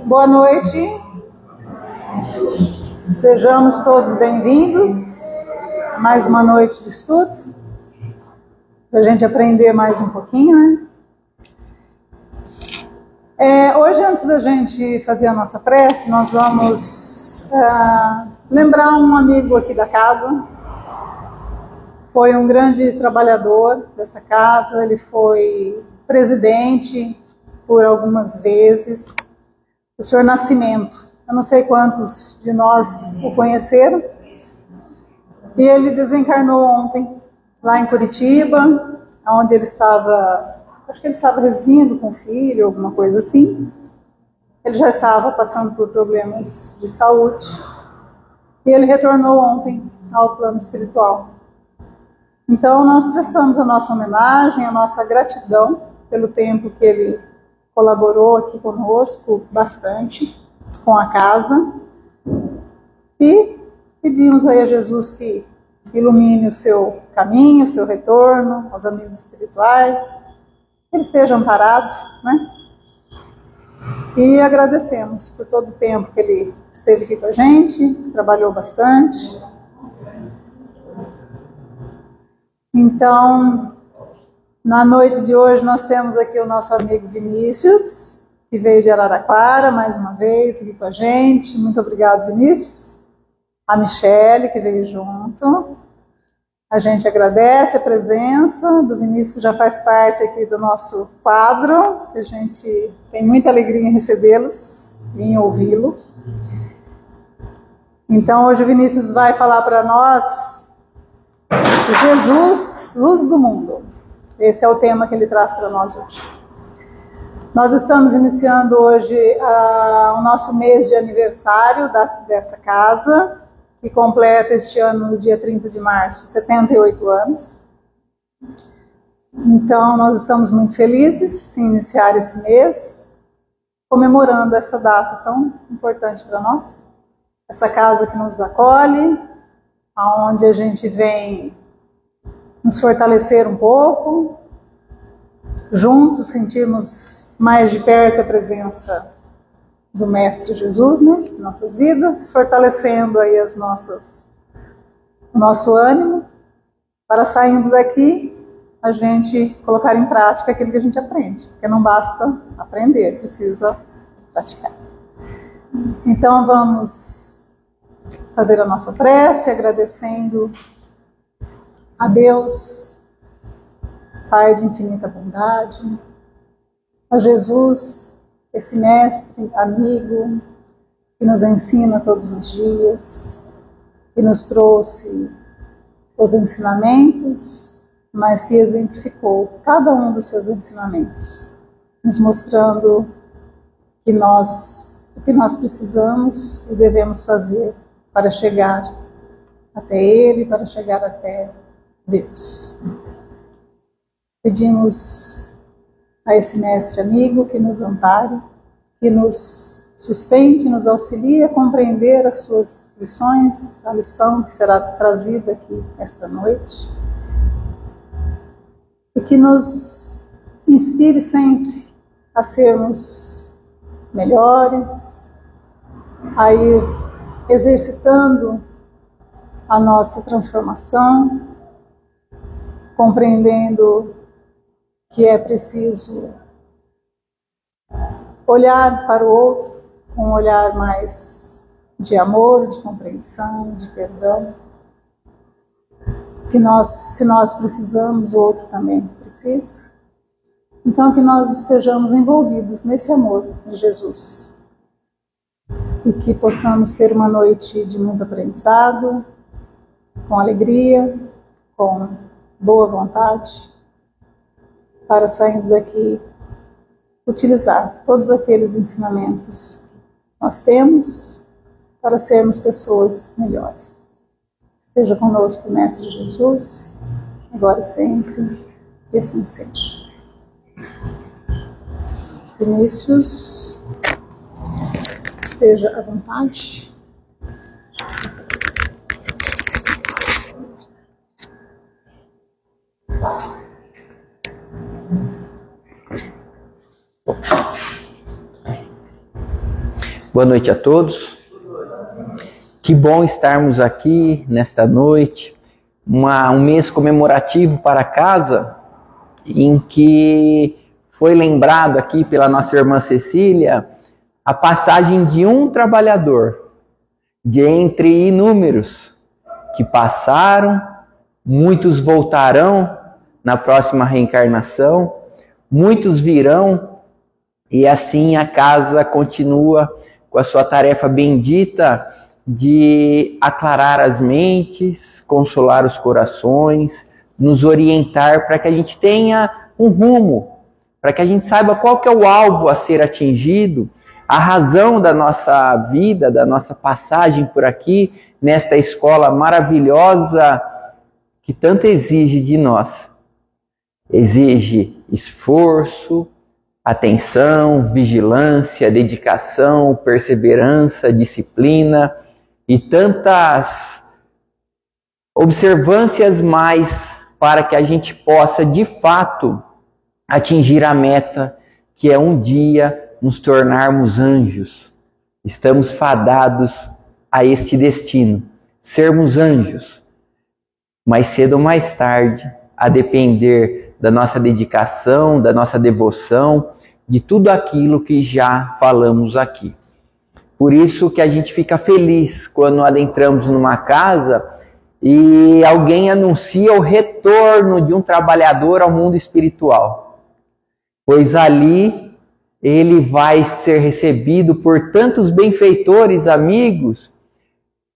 Boa noite. Sejamos todos bem-vindos a mais uma noite de estudo, para a gente aprender mais um pouquinho, né? Hoje, antes da gente fazer a nossa prece, nós vamos lembrar um amigo aqui da casa. Foi um grande trabalhador dessa casa, ele foi presidente por algumas vezes, o senhor Nascimento. Eu não sei quantos de nós o conheceram. E ele desencarnou ontem, lá em Curitiba, onde ele estava, acho que ele estava residindo com o filho, alguma coisa assim. Ele já estava passando por problemas de saúde. E ele retornou ontem ao plano espiritual. Então, nós prestamos a nossa homenagem, a nossa gratidão pelo tempo que ele colaborou aqui conosco bastante, com a casa. E pedimos aí a Jesus que ilumine o seu caminho, o seu retorno, aos amigos espirituais, que ele esteja amparado, né? E agradecemos por todo o tempo que ele esteve aqui com a gente, trabalhou bastante. Então, na noite de hoje nós temos aqui o nosso amigo Vinícius, que veio de Araraquara mais uma vez aqui com a gente. Muito obrigado, Vinícius. A Michele, que veio junto. A gente agradece a presença do Vinícius, que já faz parte aqui do nosso quadro, que a gente tem muita alegria em recebê-los, em ouvi-lo. Então, hoje o Vinícius vai falar para nós Jesus, luz do mundo. Esse é o tema que ele traz para nós hoje. Nós estamos iniciando hoje o nosso mês de aniversário desta casa, que completa este ano, no dia 30 de março, 78 anos. Então, nós estamos muito felizes em iniciar esse mês, comemorando essa data tão importante para nós. Essa casa que nos acolhe, onde a gente vem nos fortalecer um pouco, juntos sentirmos mais de perto a presença do Mestre Jesus, né, em nossas vidas, fortalecendo aí o nosso ânimo, para saindo daqui a gente colocar em prática aquilo que a gente aprende, porque não basta aprender, precisa praticar. Então vamos fazer a nossa prece, agradecendo a Deus, Pai de infinita bondade, a Jesus, esse mestre, amigo, que nos ensina todos os dias, que nos trouxe os ensinamentos, mas que exemplificou cada um dos seus ensinamentos, nos mostrando o que nós precisamos e devemos fazer para chegar até Ele, para chegar até Deus. Pedimos a esse mestre amigo que nos ampare, que nos sustente, nos auxilie a compreender as suas lições, a lição que será trazida aqui esta noite, e que nos inspire sempre a sermos melhores, a ir exercitando a nossa transformação, compreendendo que é preciso olhar para o outro com um olhar mais de amor, de compreensão, de perdão. Que se nós precisamos, o outro também precisa. Então, que nós estejamos envolvidos nesse amor de Jesus. E que possamos ter uma noite de muito aprendizado, com alegria, com boa vontade, para saindo daqui utilizar todos aqueles ensinamentos que nós temos para sermos pessoas melhores. Esteja conosco o Mestre Jesus, agora e sempre, e assim seja. Vinícius, esteja à vontade. Boa noite a todos. Que bom estarmos aqui nesta noite, um mês comemorativo para casa, em que foi lembrado aqui pela nossa irmã Cecília a passagem de um trabalhador, de entre inúmeros que passaram, muitos voltarão na próxima reencarnação, muitos virão, e assim a casa continua com a sua tarefa bendita de aclarar as mentes, consolar os corações, nos orientar para que a gente tenha um rumo, para que a gente saiba qual que é o alvo a ser atingido, a razão da nossa vida, da nossa passagem por aqui, nesta escola maravilhosa que tanto exige de nós. Exige esforço, atenção, vigilância, dedicação, perseverança, disciplina e tantas observâncias mais para que a gente possa, de fato, atingir a meta, que é um dia nos tornarmos anjos. Estamos fadados a este destino, sermos anjos. Mais cedo ou mais tarde, a depender da nossa dedicação, da nossa devoção, de tudo aquilo que já falamos aqui. Por isso que a gente fica feliz quando adentramos numa casa e alguém anuncia o retorno de um trabalhador ao mundo espiritual. Pois ali ele vai ser recebido por tantos benfeitores, amigos,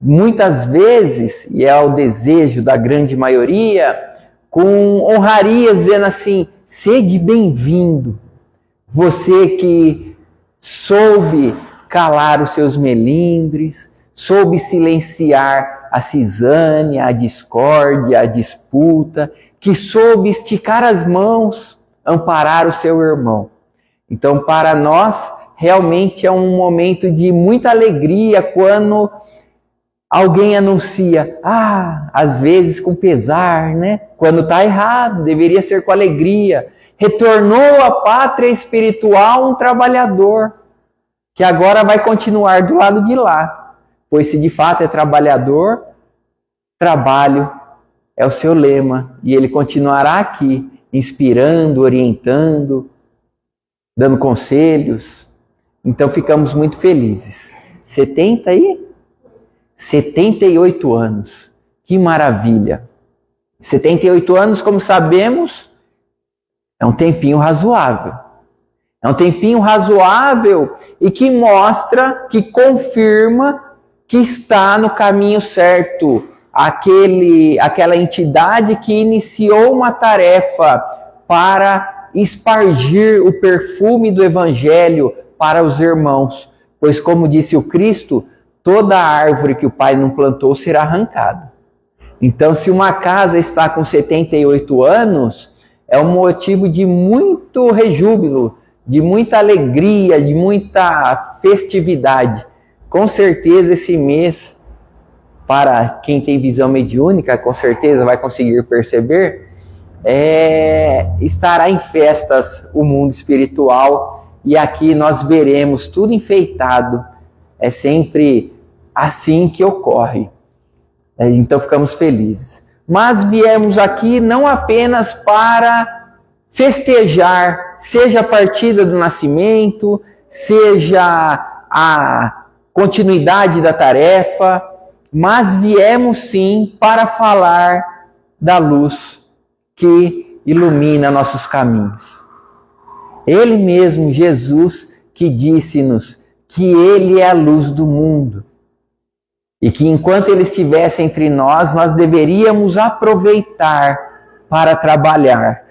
muitas vezes, e é o desejo da grande maioria, com honrarias, dizendo assim: sede bem-vindo, você que soube calar os seus melindres, soube silenciar a cisânia, a discórdia, a disputa, que soube esticar as mãos, amparar o seu irmão. Então, para nós, realmente é um momento de muita alegria quando alguém anuncia, às vezes com pesar, né? Quando está errado, deveria ser com alegria. Retornou à pátria espiritual um trabalhador, que agora vai continuar do lado de lá. Pois se de fato é trabalhador, trabalho é o seu lema. E ele continuará aqui, inspirando, orientando, dando conselhos. Então ficamos muito felizes. 78 anos. Que maravilha! 78 anos, como sabemos, é um tempinho razoável. É um tempinho razoável e que mostra, que confirma que está no caminho certo. Aquela entidade que iniciou uma tarefa para espargir o perfume do Evangelho para os irmãos. Pois, como disse o Cristo, toda árvore que o Pai não plantou será arrancada. Então, se uma casa está com 78 anos, é um motivo de muito rejúbilo, de muita alegria, de muita festividade. Com certeza esse mês, para quem tem visão mediúnica, com certeza vai conseguir perceber, estará em festas o mundo espiritual, e aqui nós veremos tudo enfeitado. É sempre assim que ocorre. Então ficamos felizes. Mas viemos aqui não apenas para festejar, seja a partida do nascimento, seja a continuidade da tarefa, mas viemos sim para falar da luz que ilumina nossos caminhos. Ele mesmo, Jesus, que disse-nos que Ele é a luz do mundo. E que enquanto Ele estivesse entre nós, nós deveríamos aproveitar para trabalhar.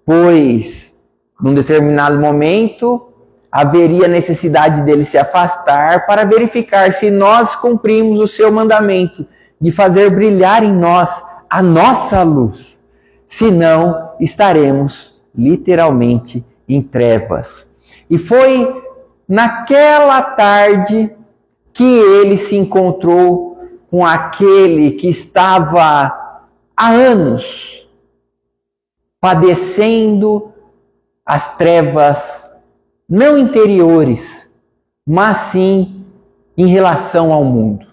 Pois, num determinado momento, haveria necessidade dele se afastar para verificar se nós cumprimos o seu mandamento de fazer brilhar em nós a nossa luz. Senão, estaremos literalmente em trevas. E foi naquela tarde que ele se encontrou com aquele que estava há anos padecendo as trevas não interiores, mas sim em relação ao mundo.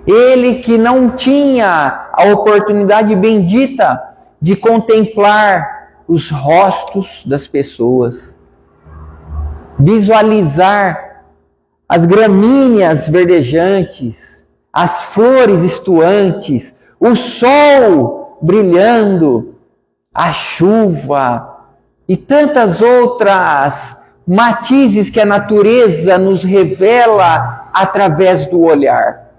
Ele que não tinha a oportunidade bendita de contemplar os rostos das pessoas, visualizar as gramíneas verdejantes, as flores estuantes, o sol brilhando, a chuva e tantas outras matizes que a natureza nos revela através do olhar.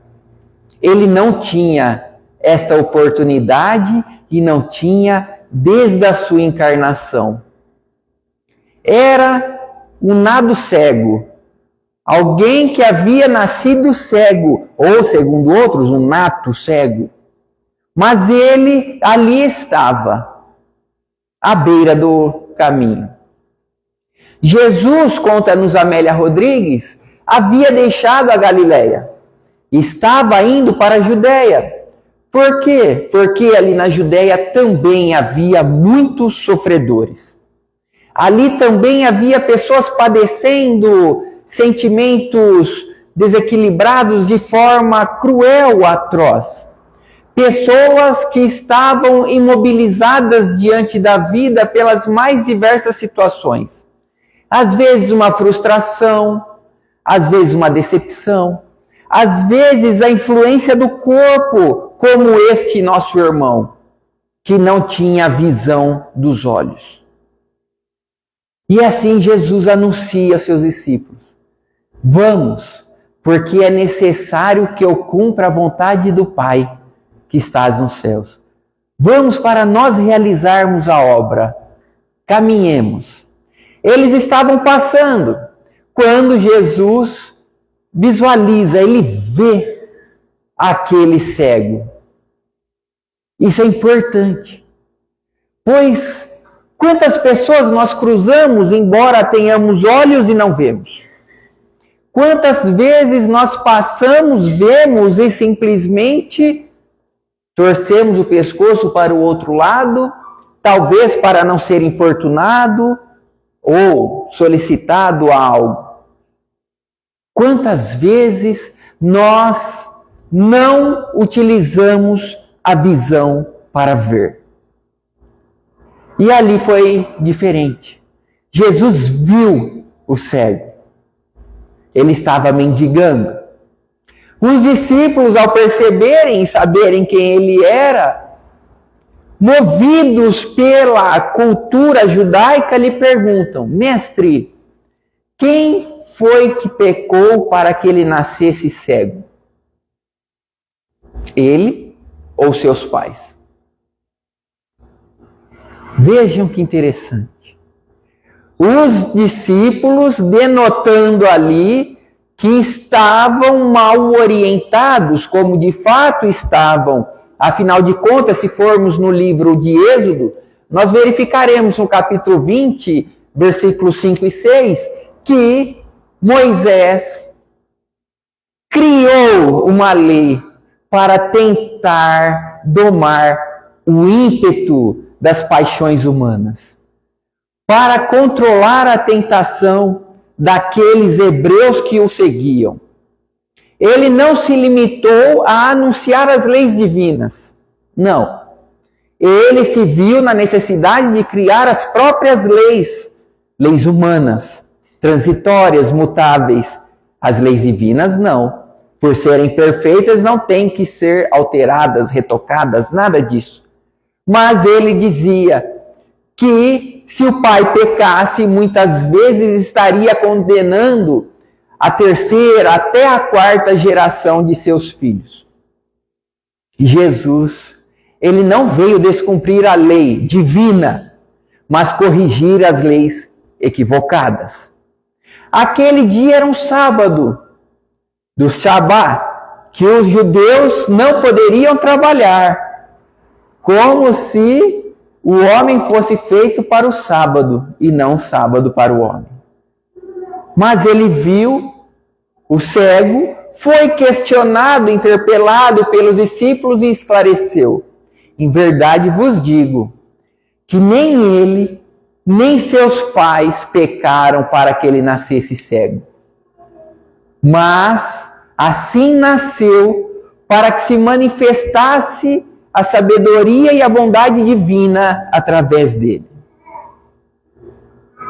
Ele não tinha esta oportunidade e não tinha desde a sua encarnação. Era um nado cego, alguém que havia nascido cego, ou segundo outros, um nato cego. Mas ele ali estava, à beira do caminho. Jesus, conta-nos Amélia Rodrigues, havia deixado a Galileia. Estava indo para a Judéia. Por quê? Porque ali na Judéia também havia muitos sofredores. Ali também havia pessoas padecendo sentimentos desequilibrados de forma cruel, atroz. Pessoas que estavam imobilizadas diante da vida pelas mais diversas situações. Às vezes uma frustração, às vezes uma decepção, às vezes a influência do corpo, como este nosso irmão, que não tinha a visão dos olhos. E assim Jesus anuncia aos seus discípulos: vamos, porque é necessário que eu cumpra a vontade do Pai que estás nos céus. Vamos para nós realizarmos a obra. Caminhemos. Eles estavam passando quando Jesus visualiza, ele vê aquele cego. Isso é importante, pois quantas pessoas nós cruzamos embora tenhamos olhos e não vemos? Quantas vezes nós passamos, vemos e simplesmente torcemos o pescoço para o outro lado, talvez para não ser importunado ou solicitado a algo? Quantas vezes nós não utilizamos a visão para ver? E ali foi diferente. Jesus viu o cego. Ele estava mendigando. Os discípulos, ao perceberem e saberem quem ele era, movidos pela cultura judaica, lhe perguntam: mestre, quem foi que pecou para que ele nascesse cego? Ele ou seus pais? Vejam que interessante. Os discípulos denotando ali que estavam mal orientados, como de fato estavam. Afinal de contas, se formos no livro de Êxodo, nós verificaremos no capítulo 20, versículos 5 e 6, que Moisés criou uma lei para tentar domar o ímpeto das paixões humanas, para controlar a tentação daqueles hebreus que o seguiam. Ele não se limitou a anunciar as leis divinas. Não. Ele se viu na necessidade de criar as próprias leis, leis humanas, transitórias, mutáveis. As leis divinas não. Por serem perfeitas, não têm que ser alteradas, retocadas, nada disso. Mas ele dizia que se o pai pecasse, muitas vezes estaria condenando a terceira até a quarta geração de seus filhos. Jesus, ele não veio descumprir a lei divina, mas corrigir as leis equivocadas. Aquele dia era um sábado do Shabá, que os judeus não poderiam trabalhar, como se o homem fosse feito para o sábado e não o sábado para o homem. Mas ele viu o cego, foi questionado, interpelado pelos discípulos e esclareceu: em verdade vos digo que nem ele, nem seus pais pecaram para que ele nascesse cego. mas assim nasceu para que se manifestasse a sabedoria e a bondade divina através dele.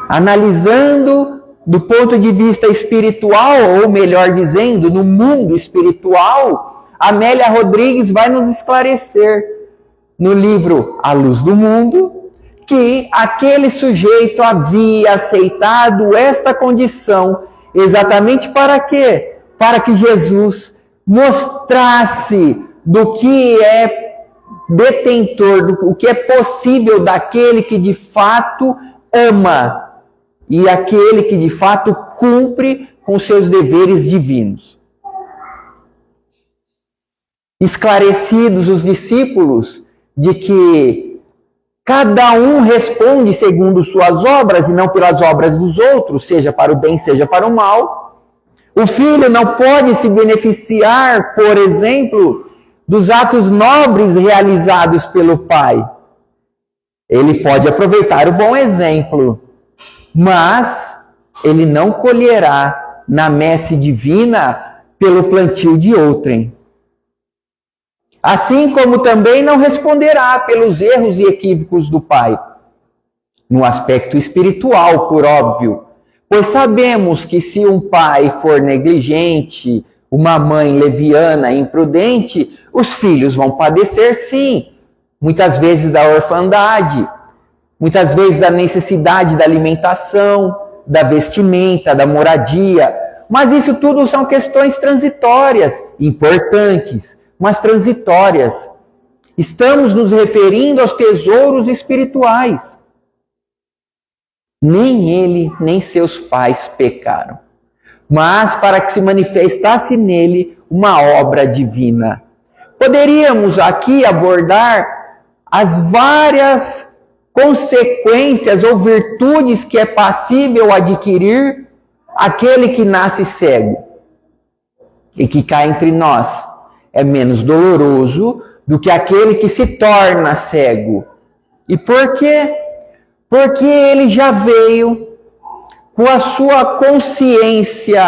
Analisando do ponto de vista espiritual, ou melhor dizendo, no mundo espiritual, Amélia Rodrigues vai nos esclarecer no livro A Luz do Mundo que aquele sujeito havia aceitado esta condição exatamente para quê? Para que Jesus mostrasse do que é detentor, do que é possível daquele que de fato ama e aquele que de fato cumpre com seus deveres divinos. Esclarecidos os discípulos de que cada um responde segundo suas obras e não pelas obras dos outros, seja para o bem, seja para o mal, o filho não pode se beneficiar, por exemplo, dos atos nobres realizados pelo pai. Ele pode aproveitar o bom exemplo, mas ele não colherá na messe divina pelo plantio de outrem. Assim como também não responderá pelos erros e equívocos do pai. No aspecto espiritual, por óbvio, pois sabemos que se um pai for negligente, uma mãe leviana, imprudente, os filhos vão padecer sim, muitas vezes da orfandade, muitas vezes da necessidade da alimentação, da vestimenta, da moradia. Mas isso tudo são questões transitórias, importantes, mas transitórias. Estamos nos referindo aos tesouros espirituais. Nem ele, nem seus pais pecaram, mas para que se manifestasse nele uma obra divina. Poderíamos aqui abordar as várias consequências ou virtudes que é passível adquirir aquele que nasce cego e que cai entre nós. É menos doloroso do que aquele que se torna cego. E por quê? Porque ele já veio com a sua consciência,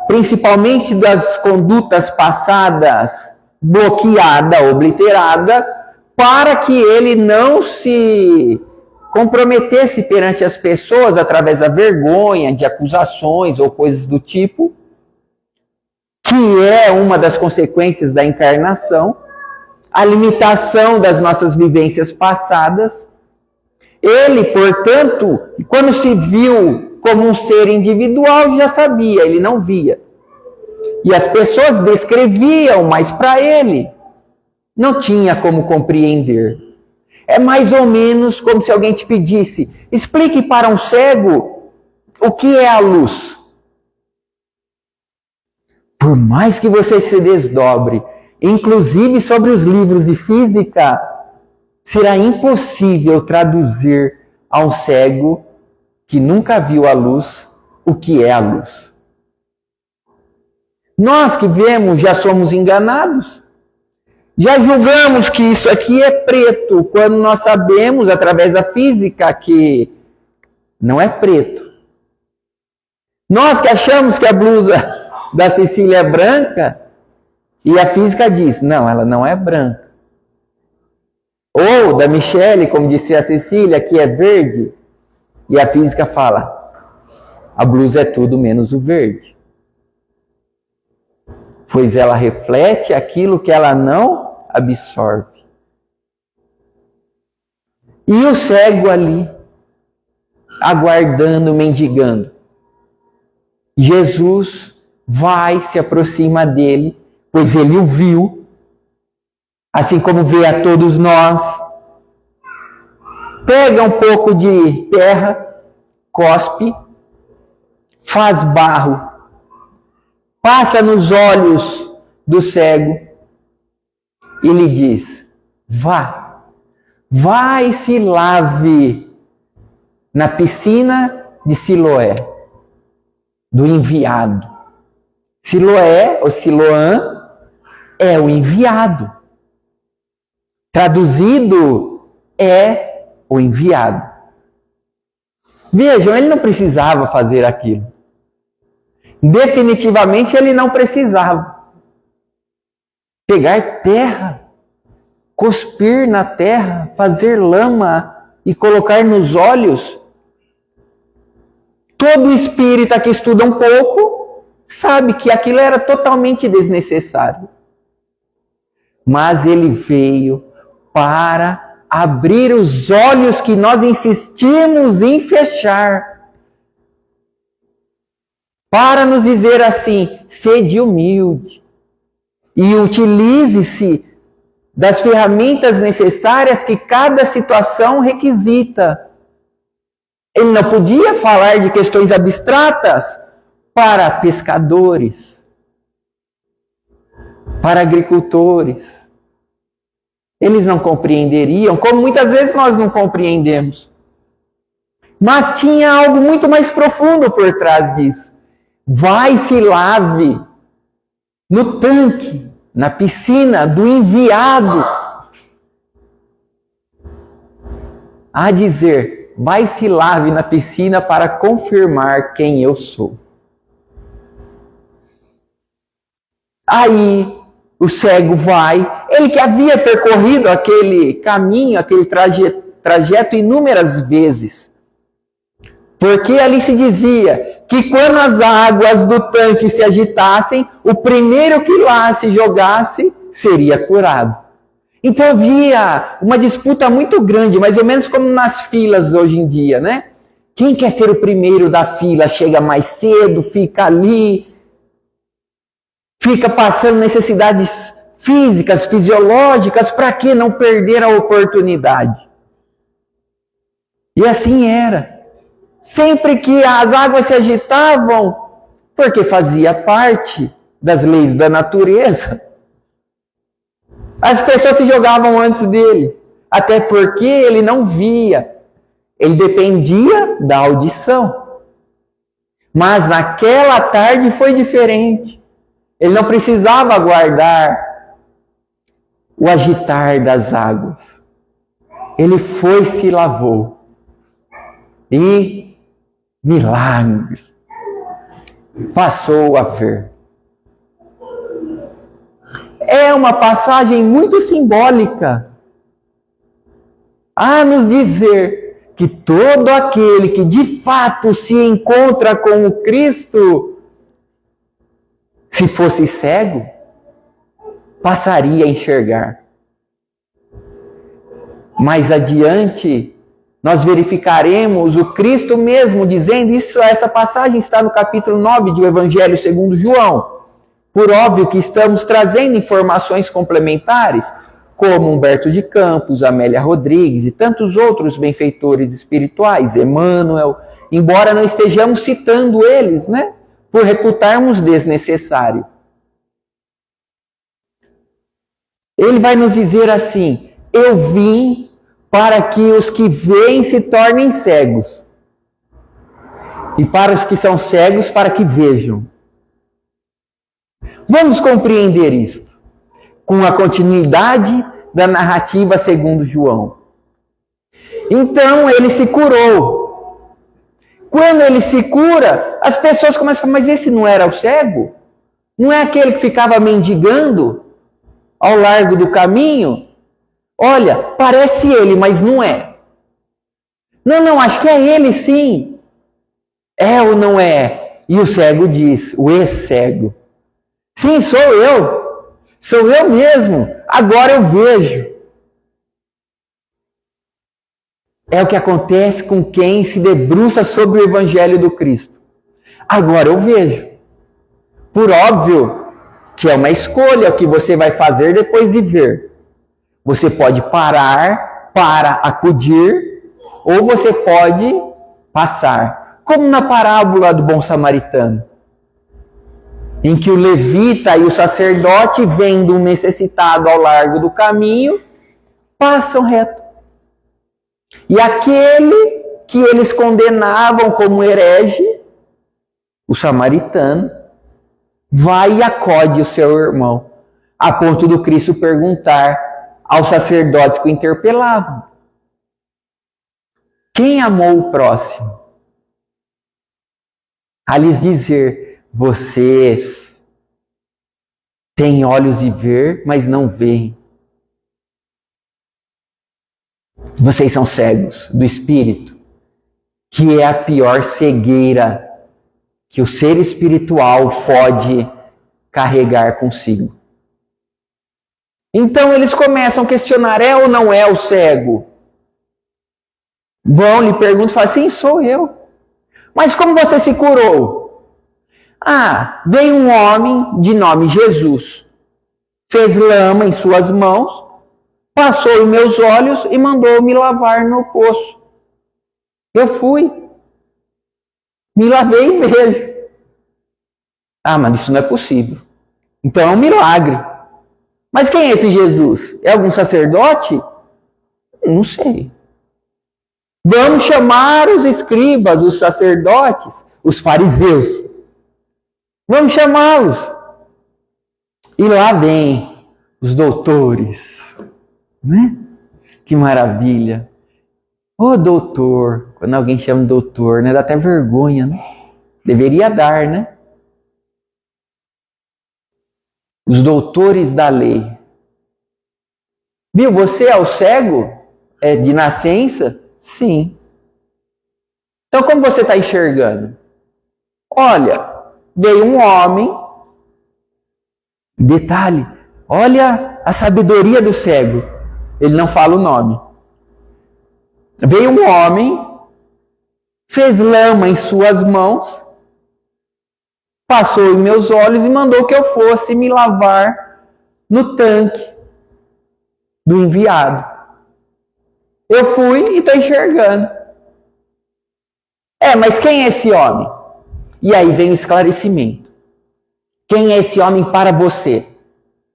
principalmente das condutas passadas, bloqueada, obliterada, para que ele não se comprometesse perante as pessoas através da vergonha, de acusações ou coisas do tipo, que é uma das consequências da encarnação, a limitação das nossas vivências passadas. Ele, portanto, quando se viu como um ser individual, já sabia, ele não via. E as pessoas descreviam, mas para ele não tinha como compreender. É mais ou menos como se alguém te pedisse: explique para um cego o que é a luz. Por mais que você se desdobre, inclusive sobre os livros de física, será impossível traduzir a um cego que nunca viu a luz o que é a luz. Nós que vemos já somos enganados. Já julgamos que isso aqui é preto, quando nós sabemos, através da física, que não é preto. Nós que achamos que a blusa da Cecília é branca, e a física diz, não, ela não é branca. Ou da Michele, como disse a Cecília, que é verde, e a física fala, a blusa é tudo menos o verde. Pois ela reflete aquilo que ela não absorve. E o cego ali, aguardando, mendigando. Jesus vai, se aproxima dele, pois ele o viu, assim como vê a todos nós. Pega um pouco de terra, cospe, faz barro, passa nos olhos do cego e lhe diz, vá e se lave na piscina de Siloé, do enviado. Siloé, ou Siloã, é o enviado. Traduzido, é o enviado. Vejam, ele não precisava fazer aquilo. Definitivamente ele não precisava. Pegar terra, cuspir na terra, fazer lama e colocar nos olhos. Todo espírita que estuda um pouco sabe que aquilo era totalmente desnecessário. Mas ele veio para abrir os olhos que nós insistimos em fechar. Para nos dizer assim, sede humilde e utilize-se das ferramentas necessárias que cada situação requisita. Ele não podia falar de questões abstratas para pescadores, para agricultores. Eles não compreenderiam, como muitas vezes nós não compreendemos. Mas tinha algo muito mais profundo por trás disso. Vai e se lave no tanque, na piscina do enviado. A dizer, vai e se lave na piscina para confirmar quem eu sou. Aí o cego vai, ele que havia percorrido aquele caminho, aquele trajeto inúmeras vezes. Porque ali se dizia que quando as águas do tanque se agitassem, o primeiro que lá se jogasse seria curado. Então havia uma disputa muito grande, mais ou menos como nas filas hoje em dia, né? Quem quer ser o primeiro da fila chega mais cedo, fica ali, fica passando necessidades físicas, fisiológicas, para que não perder a oportunidade? E assim era. Sempre que as águas se agitavam, porque fazia parte das leis da natureza, as pessoas se jogavam antes dele. Até porque ele não via. Ele dependia da audição. Mas naquela tarde foi diferente. Ele não precisava aguardar o agitar das águas. Ele foi e se lavou. E milagre passou a ver. É uma passagem muito simbólica a nos dizer que todo aquele que de fato se encontra com o Cristo, se fosse cego, passaria a enxergar. Mais adiante, nós verificaremos o Cristo mesmo dizendo isso. Essa passagem está no capítulo 9 do Evangelho segundo João. Por óbvio que estamos trazendo informações complementares, como Humberto de Campos, Amélia Rodrigues e tantos outros benfeitores espirituais, Emmanuel, embora não estejamos citando eles, né? Por reputarmos desnecessário. Ele vai nos dizer assim, eu vim para que os que veem se tornem cegos. E para os que são cegos, para que vejam. Vamos compreender isto com a continuidade da narrativa segundo João. Então ele se curou. Quando ele se cura, as pessoas começam a falar, mas esse não era o cego? Não é aquele que ficava mendigando ao largo do caminho? Olha, parece ele, mas não é. Não, acho que é ele sim. É ou não é? E o cego diz, o ex-cego, sim, sou eu mesmo, agora eu vejo. É o que acontece com quem se debruça sobre o Evangelho do Cristo. Agora eu vejo. Por óbvio que é uma escolha o que você vai fazer depois de ver. Você pode parar para acudir, ou você pode passar. Como na parábola do bom samaritano, em que o levita e o sacerdote, vendo um necessitado ao largo do caminho, passam reto. E aquele que eles condenavam como herege, o samaritano, vai e acode o seu irmão, a ponto do Cristo perguntar aos sacerdotes que o interpelavam: quem amou o próximo? A lhes dizer: vocês têm olhos de ver, mas não veem. Vocês são cegos do espírito, que é a pior cegueira que o ser espiritual pode carregar consigo. Então eles começam a questionar, é ou não é o cego? Vão, lhe perguntam, falam, sim, sou eu. Mas como você se curou? Ah, veio um homem de nome Jesus, fez lama em suas mãos, passou em meus olhos e mandou me lavar no poço. Eu fui, me lavei e vejo. Ah, mas isso não é possível. Então é um milagre. Mas quem é esse Jesus? É algum sacerdote? Não sei. Vamos chamar os escribas, os sacerdotes, os fariseus. Vamos chamá-los. E lá vem os doutores. Né? Que maravilha. Ô doutor, quando alguém chama de doutor, né? Dá até vergonha, né? Deveria dar, né? Os doutores da lei. Viu, você é o cego? É de nascença? Sim. Então como você está enxergando? Olha, veio um homem, detalhe, olha a sabedoria do cego. Ele não fala o nome. Veio um homem, fez lama em suas mãos, passou em meus olhos e mandou que eu fosse me lavar no tanque do enviado. Eu fui e estou enxergando. Mas quem é esse homem? E aí vem o esclarecimento. Quem é esse homem para você?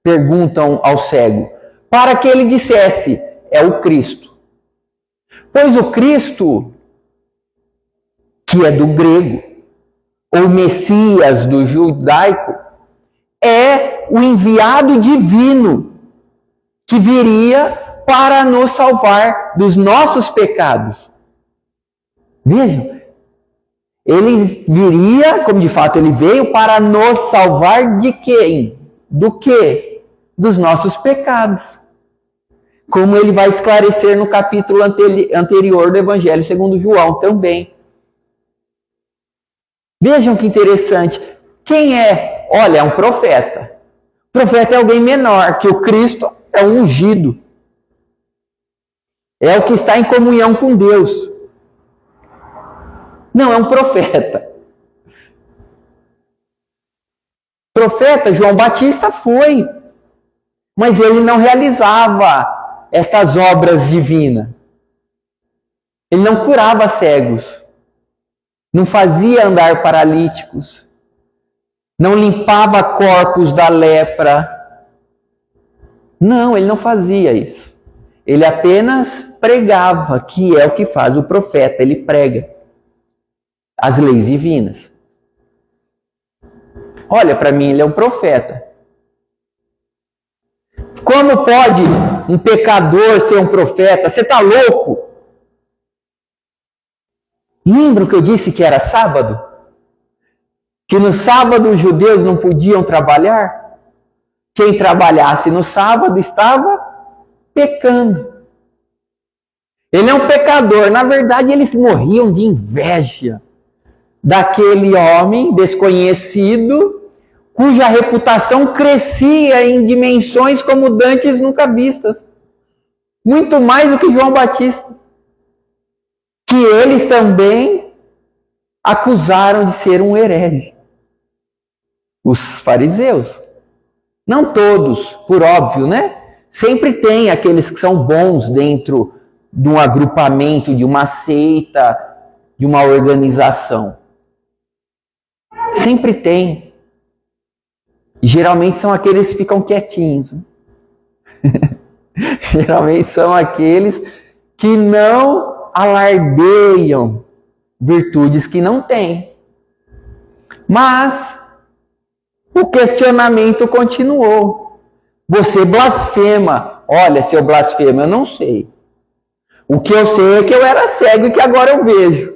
Perguntam ao cego. Para que ele dissesse, é o Cristo. Pois o Cristo, que é do grego, ou Messias do judaico, é o enviado divino que viria para nos salvar dos nossos pecados. Vejam, ele viria, como de fato ele veio, para nos salvar de quem? Do quê? Dos nossos pecados. Como ele vai esclarecer no capítulo anterior do Evangelho segundo João também. Vejam que interessante. Quem é? Olha, é um profeta. O profeta é alguém menor, que o Cristo é um ungido. É o que está em comunhão com Deus. Não, é um profeta. Profeta João Batista foi, mas ele não realizava estas obras divinas. Ele não curava cegos, não fazia andar paralíticos, não limpava corpos da lepra. Não, ele não fazia isso. Ele apenas pregava, que é o que faz o profeta, ele prega as leis divinas. Olha, para mim ele é um profeta. Como pode um pecador ser um profeta? Você está louco? Lembra que eu disse que era sábado? Que no sábado os judeus não podiam trabalhar? Quem trabalhasse no sábado estava pecando. Ele é um pecador. Na verdade, eles morriam de inveja daquele homem desconhecido, cuja reputação crescia em dimensões como dantes nunca vistas. Muito mais do que João Batista. Que eles também acusaram de ser um herege. Os fariseus. Não todos, por óbvio, né? Sempre tem aqueles que são bons dentro de um agrupamento, de uma seita, de uma organização. Sempre tem. Geralmente são aqueles que ficam quietinhos. Geralmente são aqueles que não alardeiam virtudes que não têm. Mas o questionamento continuou. Você blasfema. Olha, se eu blasfemo, eu não sei. O que eu sei é que eu era cego e que agora eu vejo.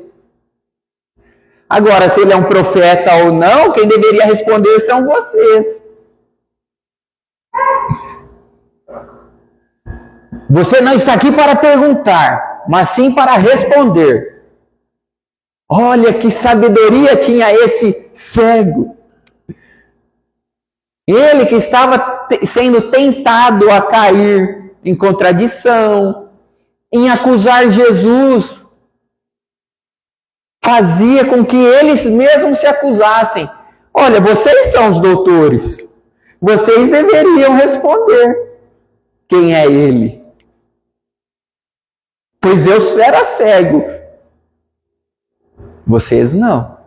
Agora, se ele é um profeta ou não, quem deveria responder são vocês. Você não está aqui para perguntar, mas sim para responder. Olha que sabedoria tinha esse cego. Ele que estava sendo tentado a cair em contradição, em acusar Jesus, fazia com que eles mesmos se acusassem. Olha, vocês são os doutores. Vocês deveriam responder quem é ele. Pois eu era cego. Vocês não.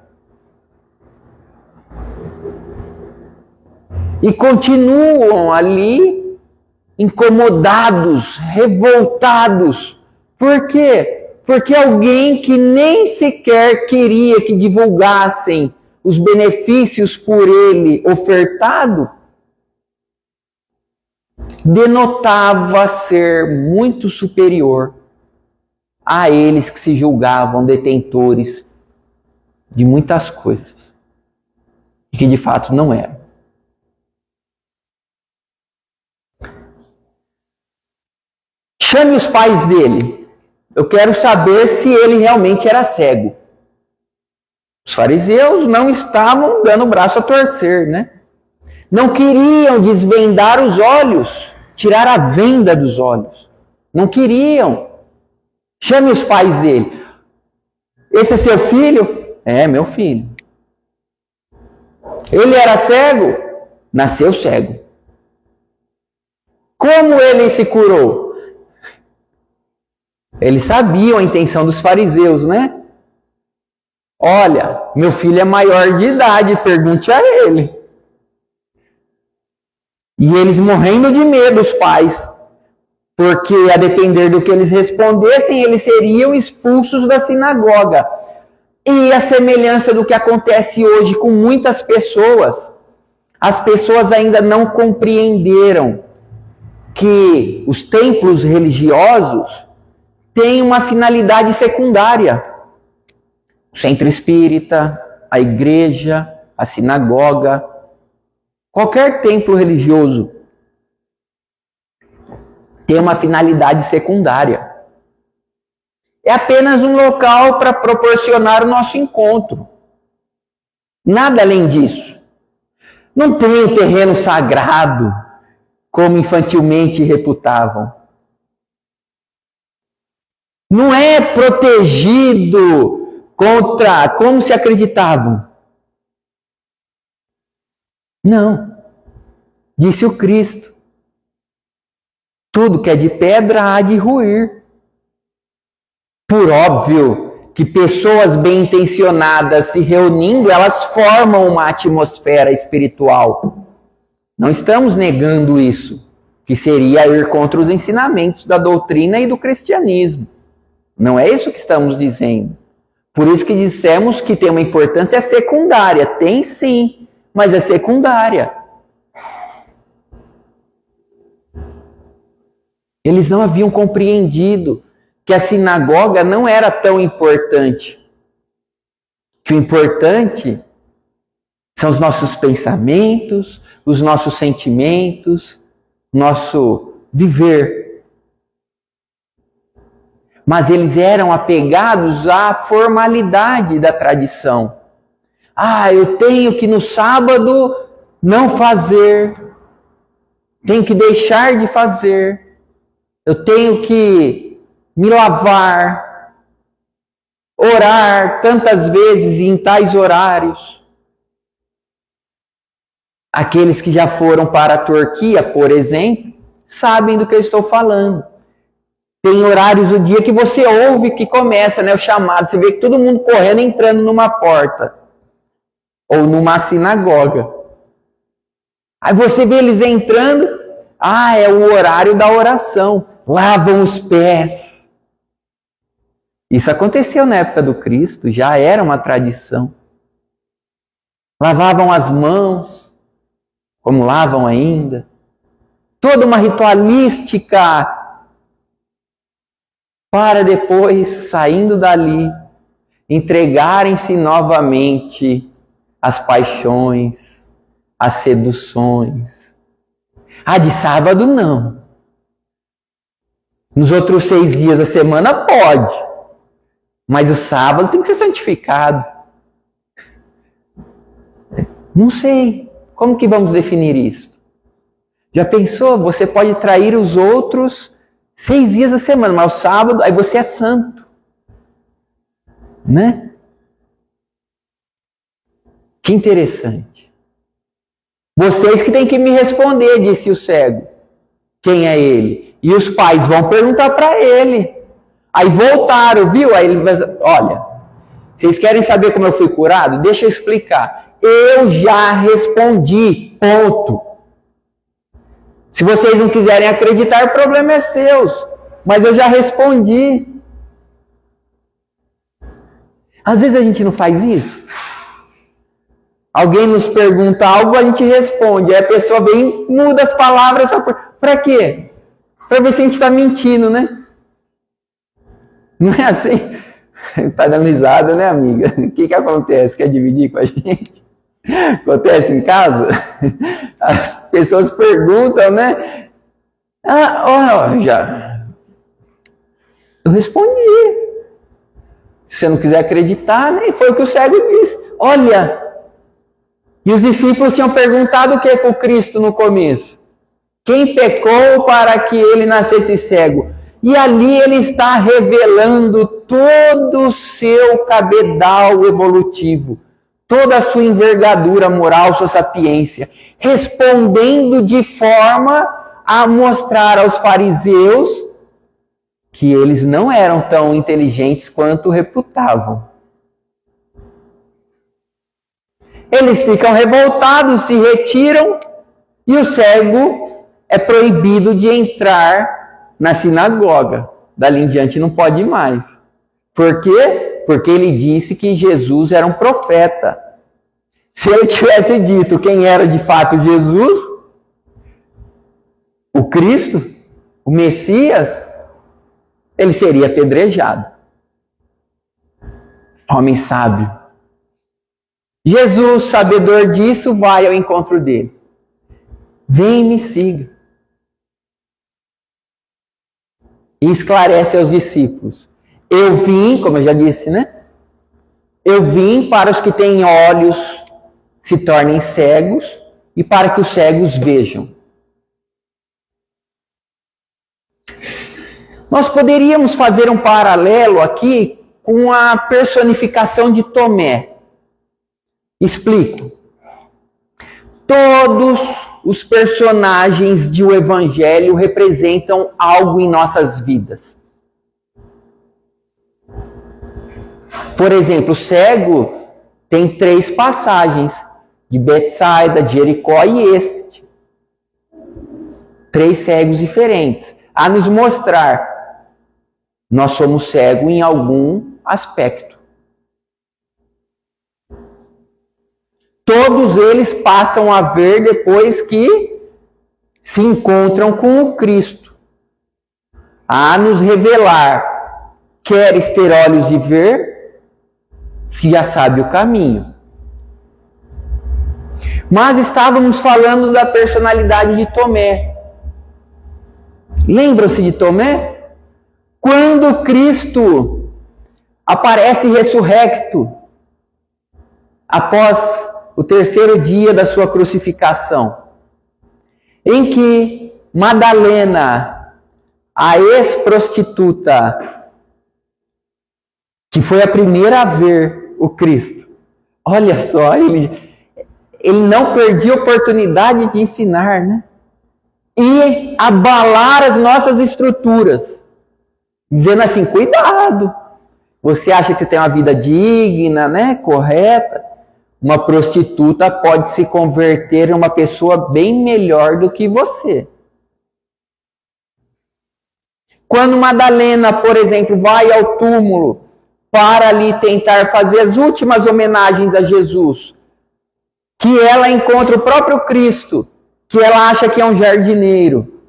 E continuam ali incomodados, revoltados. Por quê? Porque alguém que nem sequer queria que divulgassem os benefícios por ele ofertado, denotava ser muito superior a eles que se julgavam detentores de muitas coisas, e que de fato não eram. Chame os pais dele. Eu quero saber se ele realmente era cego. Os fariseus não estavam dando o braço a torcer, né? Não queriam desvendar os olhos, tirar a venda dos olhos. Não queriam. Chame os pais dele. Esse é seu filho? É, meu filho. Ele era cego? Nasceu cego. Como ele se curou? Eles sabiam a intenção dos fariseus, né? Olha, meu filho é maior de idade, pergunte a ele. E eles morrendo de medo, os pais, porque a depender do que eles respondessem, eles seriam expulsos da sinagoga. E a semelhança do que acontece hoje com muitas pessoas, as pessoas ainda não compreenderam que os templos religiosos têm uma finalidade secundária. O centro espírita, a igreja, a sinagoga, qualquer templo religioso tem uma finalidade secundária. É apenas um local para proporcionar o nosso encontro. Nada além disso. Não tem um terreno sagrado, como infantilmente reputavam. Não é protegido contra como se acreditavam. Não. Disse o Cristo. Tudo que é de pedra há de ruir. Por óbvio que pessoas bem intencionadas se reunindo, elas formam uma atmosfera espiritual. Não estamos negando isso, que seria ir contra os ensinamentos da doutrina e do cristianismo. Não é isso que estamos dizendo. Por isso que dissemos que tem uma importância secundária. Tem sim, mas é secundária. Eles não haviam compreendido que a sinagoga não era tão importante. Que o importante são os nossos pensamentos, os nossos sentimentos, nosso viver. Mas eles eram apegados à formalidade da tradição. Ah, eu tenho que no sábado não fazer, tenho que deixar de fazer, eu tenho que me lavar, orar tantas vezes e em tais horários. Aqueles que já foram para a Turquia, por exemplo, sabem do que eu estou falando. Tem horários do dia que você ouve que começa, né, o chamado. Você vê que todo mundo correndo, entrando numa porta. Ou numa sinagoga. Aí você vê eles entrando. Ah, é o horário da oração. Lavam os pés. Isso aconteceu na época do Cristo. Já era uma tradição. Lavavam as mãos. Como lavam ainda. Toda uma ritualística para depois, saindo dali, entregarem-se novamente às paixões, às seduções. De sábado não. Nos outros 6 dias da semana pode, mas o sábado tem que ser santificado. Não sei. Como que vamos definir isso? Já pensou? Você pode trair os outros 6 dias da semana, mas o sábado, aí você é santo. Né? Que interessante. Vocês que têm que me responder, disse o cego. Quem é ele? E os pais vão perguntar para ele. Aí voltaram, viu? Aí ele vai, olha, vocês querem saber como eu fui curado? Deixa eu explicar. Eu já respondi, ponto. Se vocês não quiserem acreditar, o problema é seu. Mas eu já respondi. Às vezes a gente não faz isso. Alguém nos pergunta algo, a gente responde. Aí a pessoa vem e muda as palavras. Para quê? Para ver se a gente está mentindo, né? Não é assim? Está dando risada, né, amiga? O que acontece? Quer dividir com a gente? Acontece em casa? As pessoas perguntam, né? Eu respondi. Se você não quiser acreditar, né? Foi o que o cego disse. Olha, e os discípulos tinham perguntado o que para o Cristo no começo? Quem pecou para que ele nascesse cego? E ali ele está revelando todo o seu cabedal evolutivo, toda a sua envergadura moral, sua sapiência, respondendo de forma a mostrar aos fariseus que eles não eram tão inteligentes quanto reputavam. Eles ficam revoltados, se retiram, e o cego é proibido de entrar na sinagoga. Dali em diante não pode ir mais. Por quê? Porque ele disse que Jesus era um profeta. Se ele tivesse dito quem era de fato Jesus, o Cristo, o Messias, ele seria apedrejado. Homem sábio. Jesus, sabedor disso, vai ao encontro dele. Vem e me siga. E esclarece aos discípulos. Eu vim, como eu já disse, né? Eu vim para os que têm olhos se tornem cegos e para que os cegos vejam. Nós poderíamos fazer um paralelo aqui com a personificação de Tomé. Explico. Todos os personagens de o Evangelho representam algo em nossas vidas. Por exemplo, o cego tem 3 passagens, de Betsaida, de Jericó e este. 3 cegos diferentes, a nos mostrar nós somos cegos em algum aspecto. Todos eles passam a ver depois que se encontram com o Cristo. A nos revelar, queres ter olhos de ver, se já sabe o caminho. Mas estávamos falando da personalidade de Tomé. Lembram-se de Tomé? Quando Cristo aparece ressurrecto, após o 3º dia da sua crucificação, em que Madalena, a ex-prostituta, que foi a primeira a ver o Cristo, olha só, ele não perdia a oportunidade de ensinar, né? E abalar as nossas estruturas, dizendo assim, cuidado, você acha que você tem uma vida digna, né? Correta? Uma prostituta pode se converter em uma pessoa bem melhor do que você. Quando Madalena, por exemplo, vai ao túmulo para ali tentar fazer as últimas homenagens a Jesus, que ela encontra o próprio Cristo, que ela acha que é um jardineiro.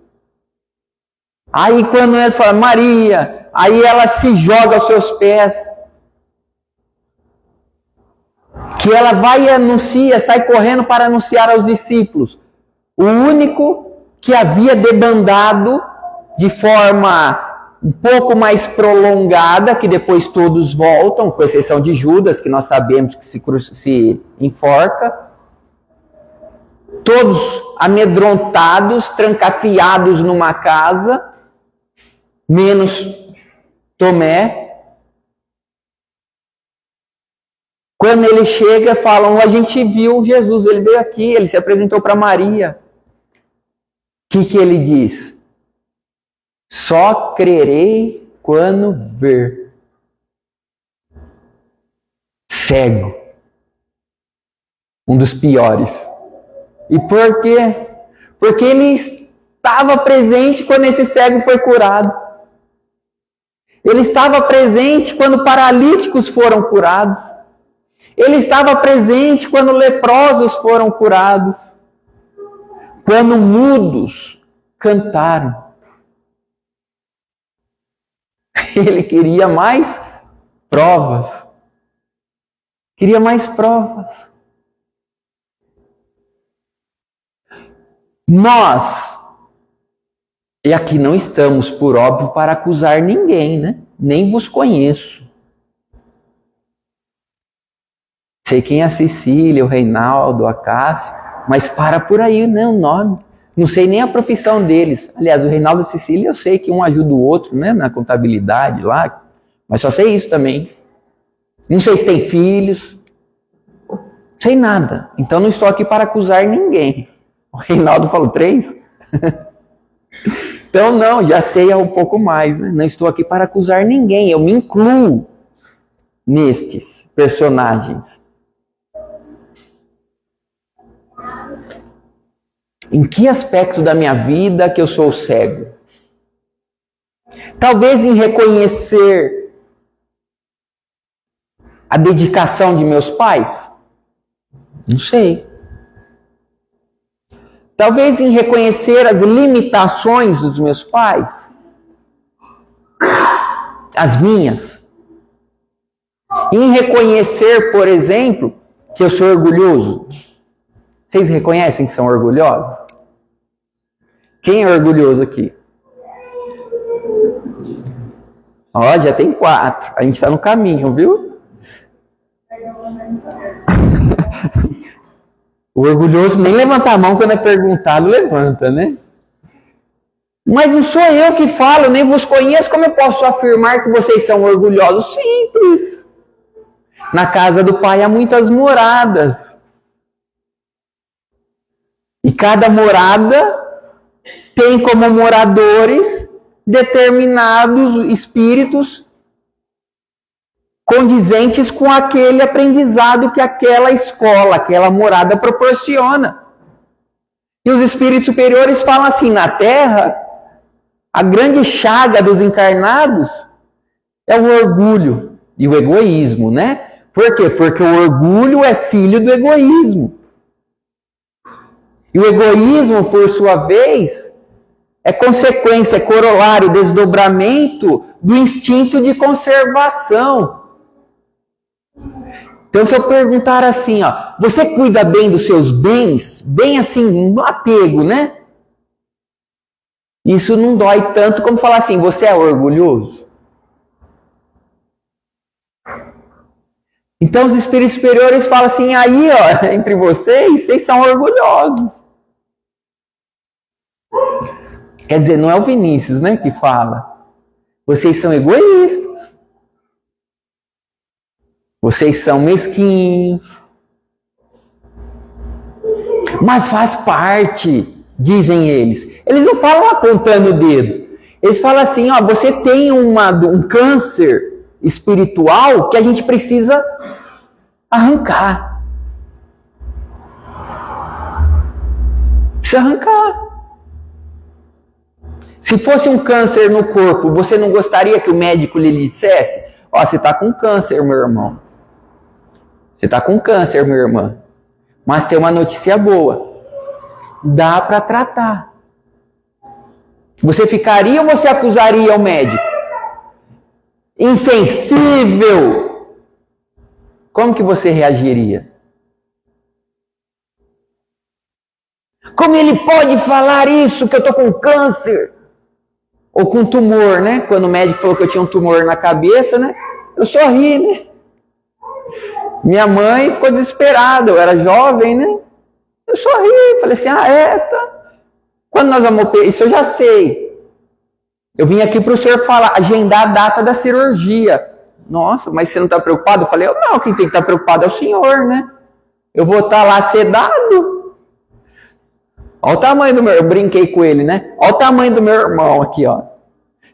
Aí quando ela fala, Maria, aí ela se joga aos seus pés. que ela vai e anuncia, sai correndo para anunciar aos discípulos. O único que havia debandado de forma um pouco mais prolongada, que depois todos voltam, com exceção de Judas, que nós sabemos que se enforca. Todos amedrontados, trancafiados numa casa, menos Tomé. Quando ele chega, falam, a gente viu Jesus, ele veio aqui, ele se apresentou para Maria. O que ele diz? Só crerei quando ver. Cego. Um dos piores. E por quê? Porque ele estava presente quando esse cego foi curado. Ele estava presente quando paralíticos foram curados. Ele estava presente quando leprosos foram curados. Quando mudos cantaram. Ele queria mais provas. Queria mais provas. Nós, e aqui não estamos, por óbvio, para acusar ninguém, né? Nem vos conheço. Sei quem é a Cecília, o Reinaldo, a Cássia, mas para por aí, né, o nome. Não sei nem a profissão deles. Aliás, o Reinaldo e a Cecília, eu sei que um ajuda o outro, né, na contabilidade lá, mas só sei isso também. Não sei se tem filhos, não sei nada. Então não estou aqui para acusar ninguém. O Reinaldo falou 3? Então não, já sei um pouco mais, né? Não estou aqui para acusar ninguém, eu me incluo nestes personagens. Em que aspecto da minha vida que eu sou cego? Talvez em reconhecer a dedicação de meus pais? Não sei. Talvez em reconhecer as limitações dos meus pais? As minhas. Em reconhecer, por exemplo, que eu sou orgulhoso. Vocês reconhecem que são orgulhosos? Quem é orgulhoso aqui? Ó, já tem 4. A gente está no caminho, viu? O orgulhoso nem levanta a mão quando é perguntado, levanta, né? Mas não sou eu que falo, nem vos conheço, como eu posso afirmar que vocês são orgulhosos? Simples. Na casa do Pai há muitas moradas. E cada morada tem como moradores determinados espíritos condizentes com aquele aprendizado que aquela escola, aquela morada proporciona. E os espíritos superiores falam assim, na Terra, a grande chaga dos encarnados é o orgulho e o egoísmo, né? Por quê? Porque o orgulho é filho do egoísmo. E o egoísmo, por sua vez, é consequência, é corolário, desdobramento do instinto de conservação. Então, se eu perguntar assim, ó, você cuida bem dos seus bens? Bem assim, um apego, né? Isso não dói tanto como falar assim, você é orgulhoso? Então, os espíritos superiores falam assim, aí, ó, entre vocês são orgulhosos. Quer dizer, não é o Vinícius, né, que fala. Vocês são egoístas. Vocês são mesquinhos. Mas faz parte, dizem eles. Eles não falam apontando o dedo. Eles falam assim, ó, você tem um câncer espiritual que a gente precisa arrancar. Precisa arrancar. Se fosse um câncer no corpo, você não gostaria que o médico lhe dissesse, ó, você está com câncer, meu irmão. Você está com câncer, minha irmã. Mas tem uma notícia boa. Dá para tratar. Você ficaria ou você acusaria o médico? Insensível! Como que você reagiria? Como ele pode falar isso, que eu tô com câncer? Ou com tumor, né? Quando o médico falou que eu tinha um tumor na cabeça, né? Eu sorri, né? Minha mãe ficou desesperada, eu era jovem, né? Eu sorri, falei assim, tá. Quando nós vamos operar, isso eu já sei. Eu vim aqui para o senhor falar, agendar a data da cirurgia. Nossa, mas você não está preocupado? Eu falei, não, quem tem que estar preocupado é o senhor, né? Eu vou estar lá sedado. Olha o tamanho do meu, eu brinquei com ele, né? Olha o tamanho do meu irmão aqui, ó.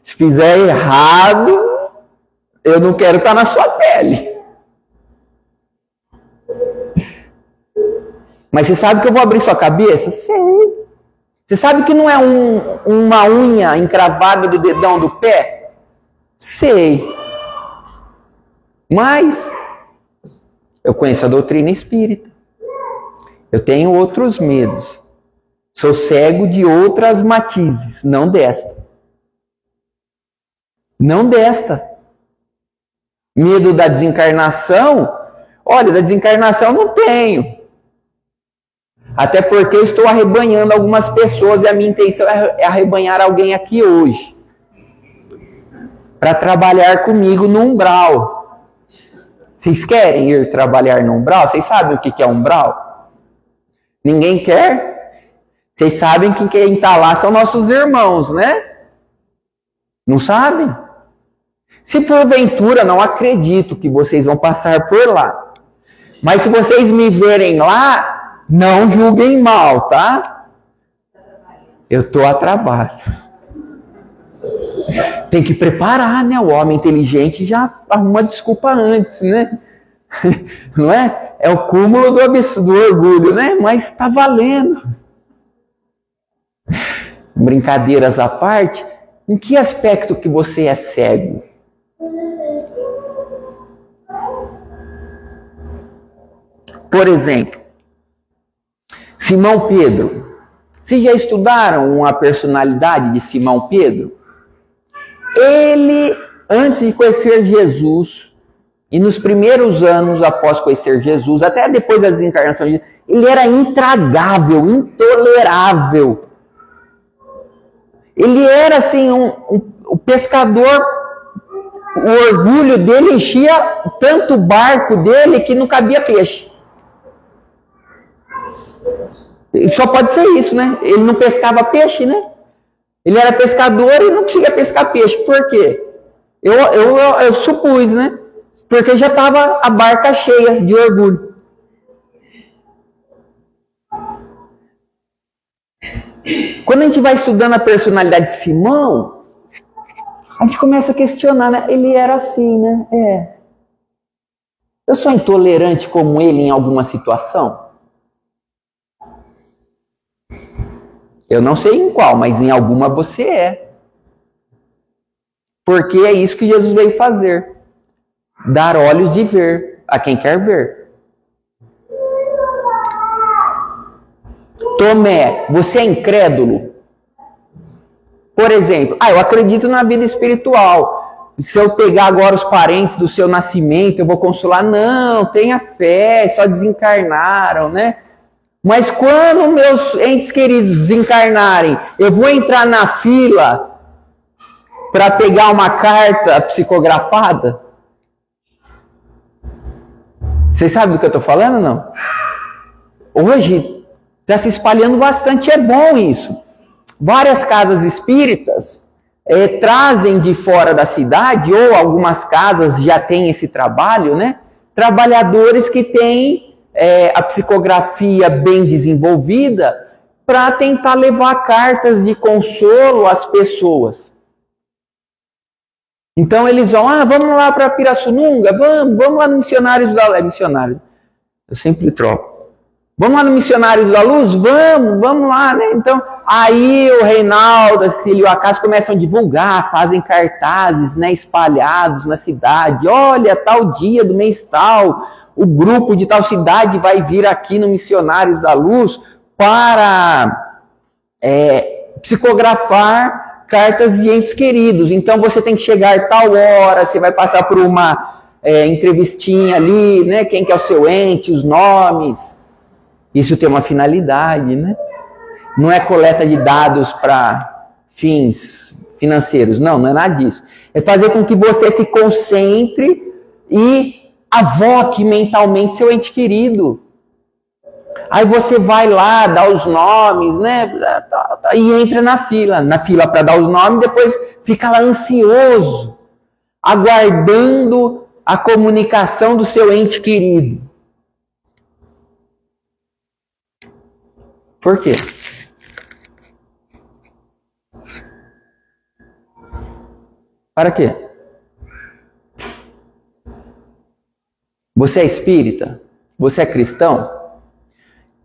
Se fizer errado, eu não quero estar na sua pele. Mas você sabe que eu vou abrir sua cabeça? Sei. Você sabe que não é uma unha encravada do dedão do pé? Sei. Mas eu conheço a doutrina espírita. Eu tenho outros medos. Sou cego de outras matizes, não desta. Não desta. Medo da desencarnação? Olha, da desencarnação não tenho. Até porque eu estou arrebanhando algumas pessoas e a minha intenção é arrebanhar alguém aqui hoje. Para trabalhar comigo no umbral. Vocês querem ir trabalhar no umbral? Vocês sabem o que é umbral? Ninguém quer? Vocês sabem que quem está lá são nossos irmãos, né? Não sabem? Se porventura, não acredito que vocês vão passar por lá. Mas se vocês me verem lá, não julguem mal, tá? Eu estou a trabalho. Tem que preparar, né? O homem inteligente já arruma desculpa antes, né? Não é? É o cúmulo do orgulho, né? Mas está valendo. Brincadeiras à parte, em que aspecto que você é cego? Por exemplo, Simão Pedro. Vocês já estudaram a personalidade de Simão Pedro? Ele, antes de conhecer Jesus, e nos primeiros anos após conhecer Jesus, até depois da desencarnação de Jesus, ele era intragável, intolerável. Ele era assim, o pescador, o orgulho dele enchia tanto o barco dele que não cabia peixe. Só pode ser isso, né? Ele não pescava peixe, né? Ele era pescador e não conseguia pescar peixe. Por quê? Eu supus, né? Porque já estava a barca cheia de orgulho. Quando a gente vai estudando a personalidade de Simão, a gente começa a questionar, né? Ele era assim, né? Eu sou intolerante como ele em alguma situação? Eu não sei em qual, mas em alguma você é. Porque é isso que Jesus veio fazer. Dar olhos de ver a quem quer ver. Tomé, você é incrédulo? Por exemplo, eu acredito na vida espiritual. Se eu pegar agora os parentes do seu nascimento, eu vou consolar? Não, tenha fé, só desencarnaram, né? Mas quando meus entes queridos desencarnarem, eu vou entrar na fila para pegar uma carta psicografada? Vocês sabem do que eu estou falando, não? Hoje está se espalhando bastante, é bom isso. Várias casas espíritas trazem de fora da cidade, ou algumas casas já têm esse trabalho, né? Trabalhadores que têm a psicografia bem desenvolvida para tentar levar cartas de consolo às pessoas. Então eles vão, vamos lá para Pirassununga, vamos lá no Missionários da Luz. Missionário, eu sempre troco. Vamos lá no Missionários da Luz? Vamos lá, né? Então, aí o Reinaldo, a Cília e o Acácio começam a divulgar, fazem cartazes, né, espalhados na cidade. Olha, tal dia do mês tal, o grupo de tal cidade vai vir aqui no Missionários da Luz para psicografar cartas de entes queridos. Então você tem que chegar tal hora, você vai passar por uma entrevistinha ali, né? Quem que é o seu ente, os nomes. Isso tem uma finalidade, né? Não é coleta de dados para fins financeiros. Não, não é nada disso. É fazer com que você se concentre e avoque mentalmente seu ente querido. Aí você vai lá, dá os nomes, né? E entra na fila para dar os nomes, depois fica lá ansioso, aguardando a comunicação do seu ente querido. Por quê? Para quê? Você é espírita? Você é cristão?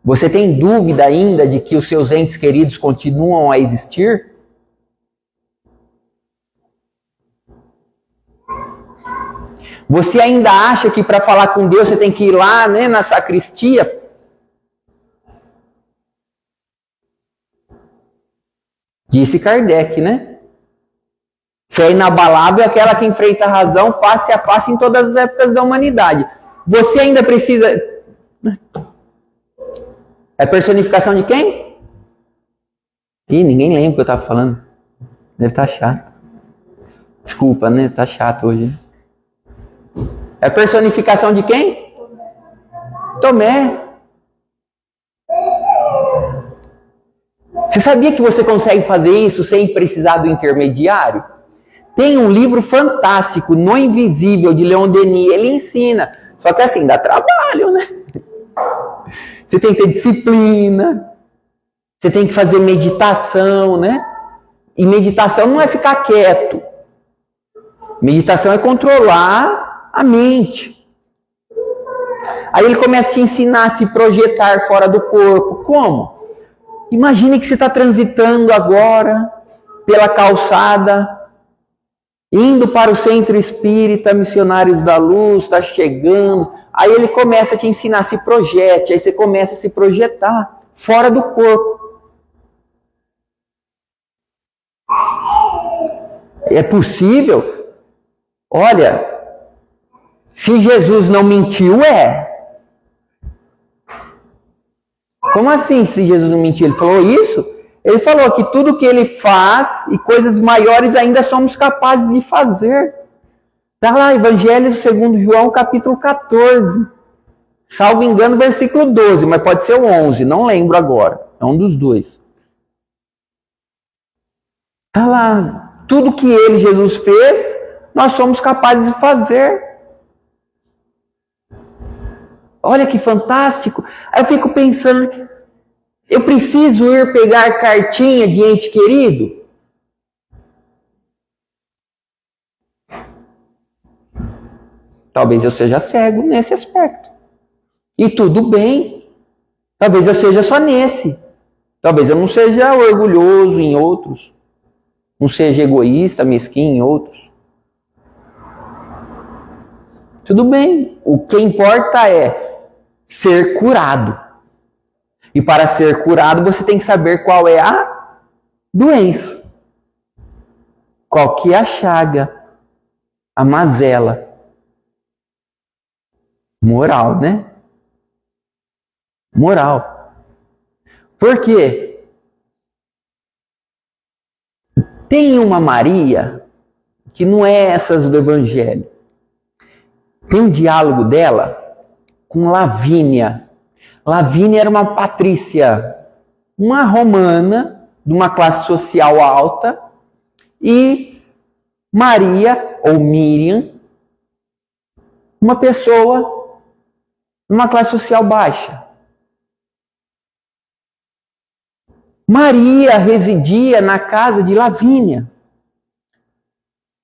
Você tem dúvida ainda de que os seus entes queridos continuam a existir? Você ainda acha que para falar com Deus você tem que ir lá, né, na sacristia? Disse Kardec, né? Fé inabalável é aquela que enfrenta a razão face a face em todas as épocas da humanidade. Você ainda precisa... É personificação de quem? Ih, ninguém lembra o que eu estava falando. Deve estar chato. Desculpa, né? Tá chato hoje. É personificação de quem? Tomé. Você sabia que você consegue fazer isso sem precisar do intermediário? Tem um livro fantástico, No Invisível, de Leon Denis. Ele ensina. Só que assim, dá trabalho, né? Você tem que ter disciplina. Você tem que fazer meditação, né? E meditação não é ficar quieto. Meditação é controlar a mente. Aí ele começa a te ensinar a se projetar fora do corpo. Como? Imagine que você está transitando agora pela calçada, indo para o centro espírita, Missionários da Luz, está chegando. Aí ele começa a te ensinar, se projete. Aí você começa a se projetar fora do corpo. É possível? Olha, se Jesus não mentiu, é. Como assim se Jesus não mentiu? Ele falou isso? Ele falou que tudo que ele faz e coisas maiores ainda somos capazes de fazer. Está lá, Evangelho segundo João, capítulo 14. Salvo engano, versículo 12, mas pode ser o 11, não lembro agora. É um dos dois. Está lá. Tudo que ele, Jesus, fez, nós somos capazes de fazer. Olha que fantástico. Aí eu fico pensando, eu preciso ir pegar cartinha de ente querido? Talvez eu seja cego nesse aspecto. E tudo bem. Talvez eu seja só nesse. Talvez eu não seja orgulhoso em outros. Não seja egoísta, mesquinho em outros. Tudo bem. O que importa é ser curado. E para ser curado, você tem que saber qual é a doença. Qual que é a chaga, a mazela. Moral, né? Moral. Por quê? Tem uma Maria que não é essas do Evangelho. Tem um diálogo dela com Lavínia. Lavínia era uma patrícia, uma romana, de uma classe social alta, e Maria, ou Miriam, uma pessoa de uma classe social baixa. Maria residia na casa de Lavínia,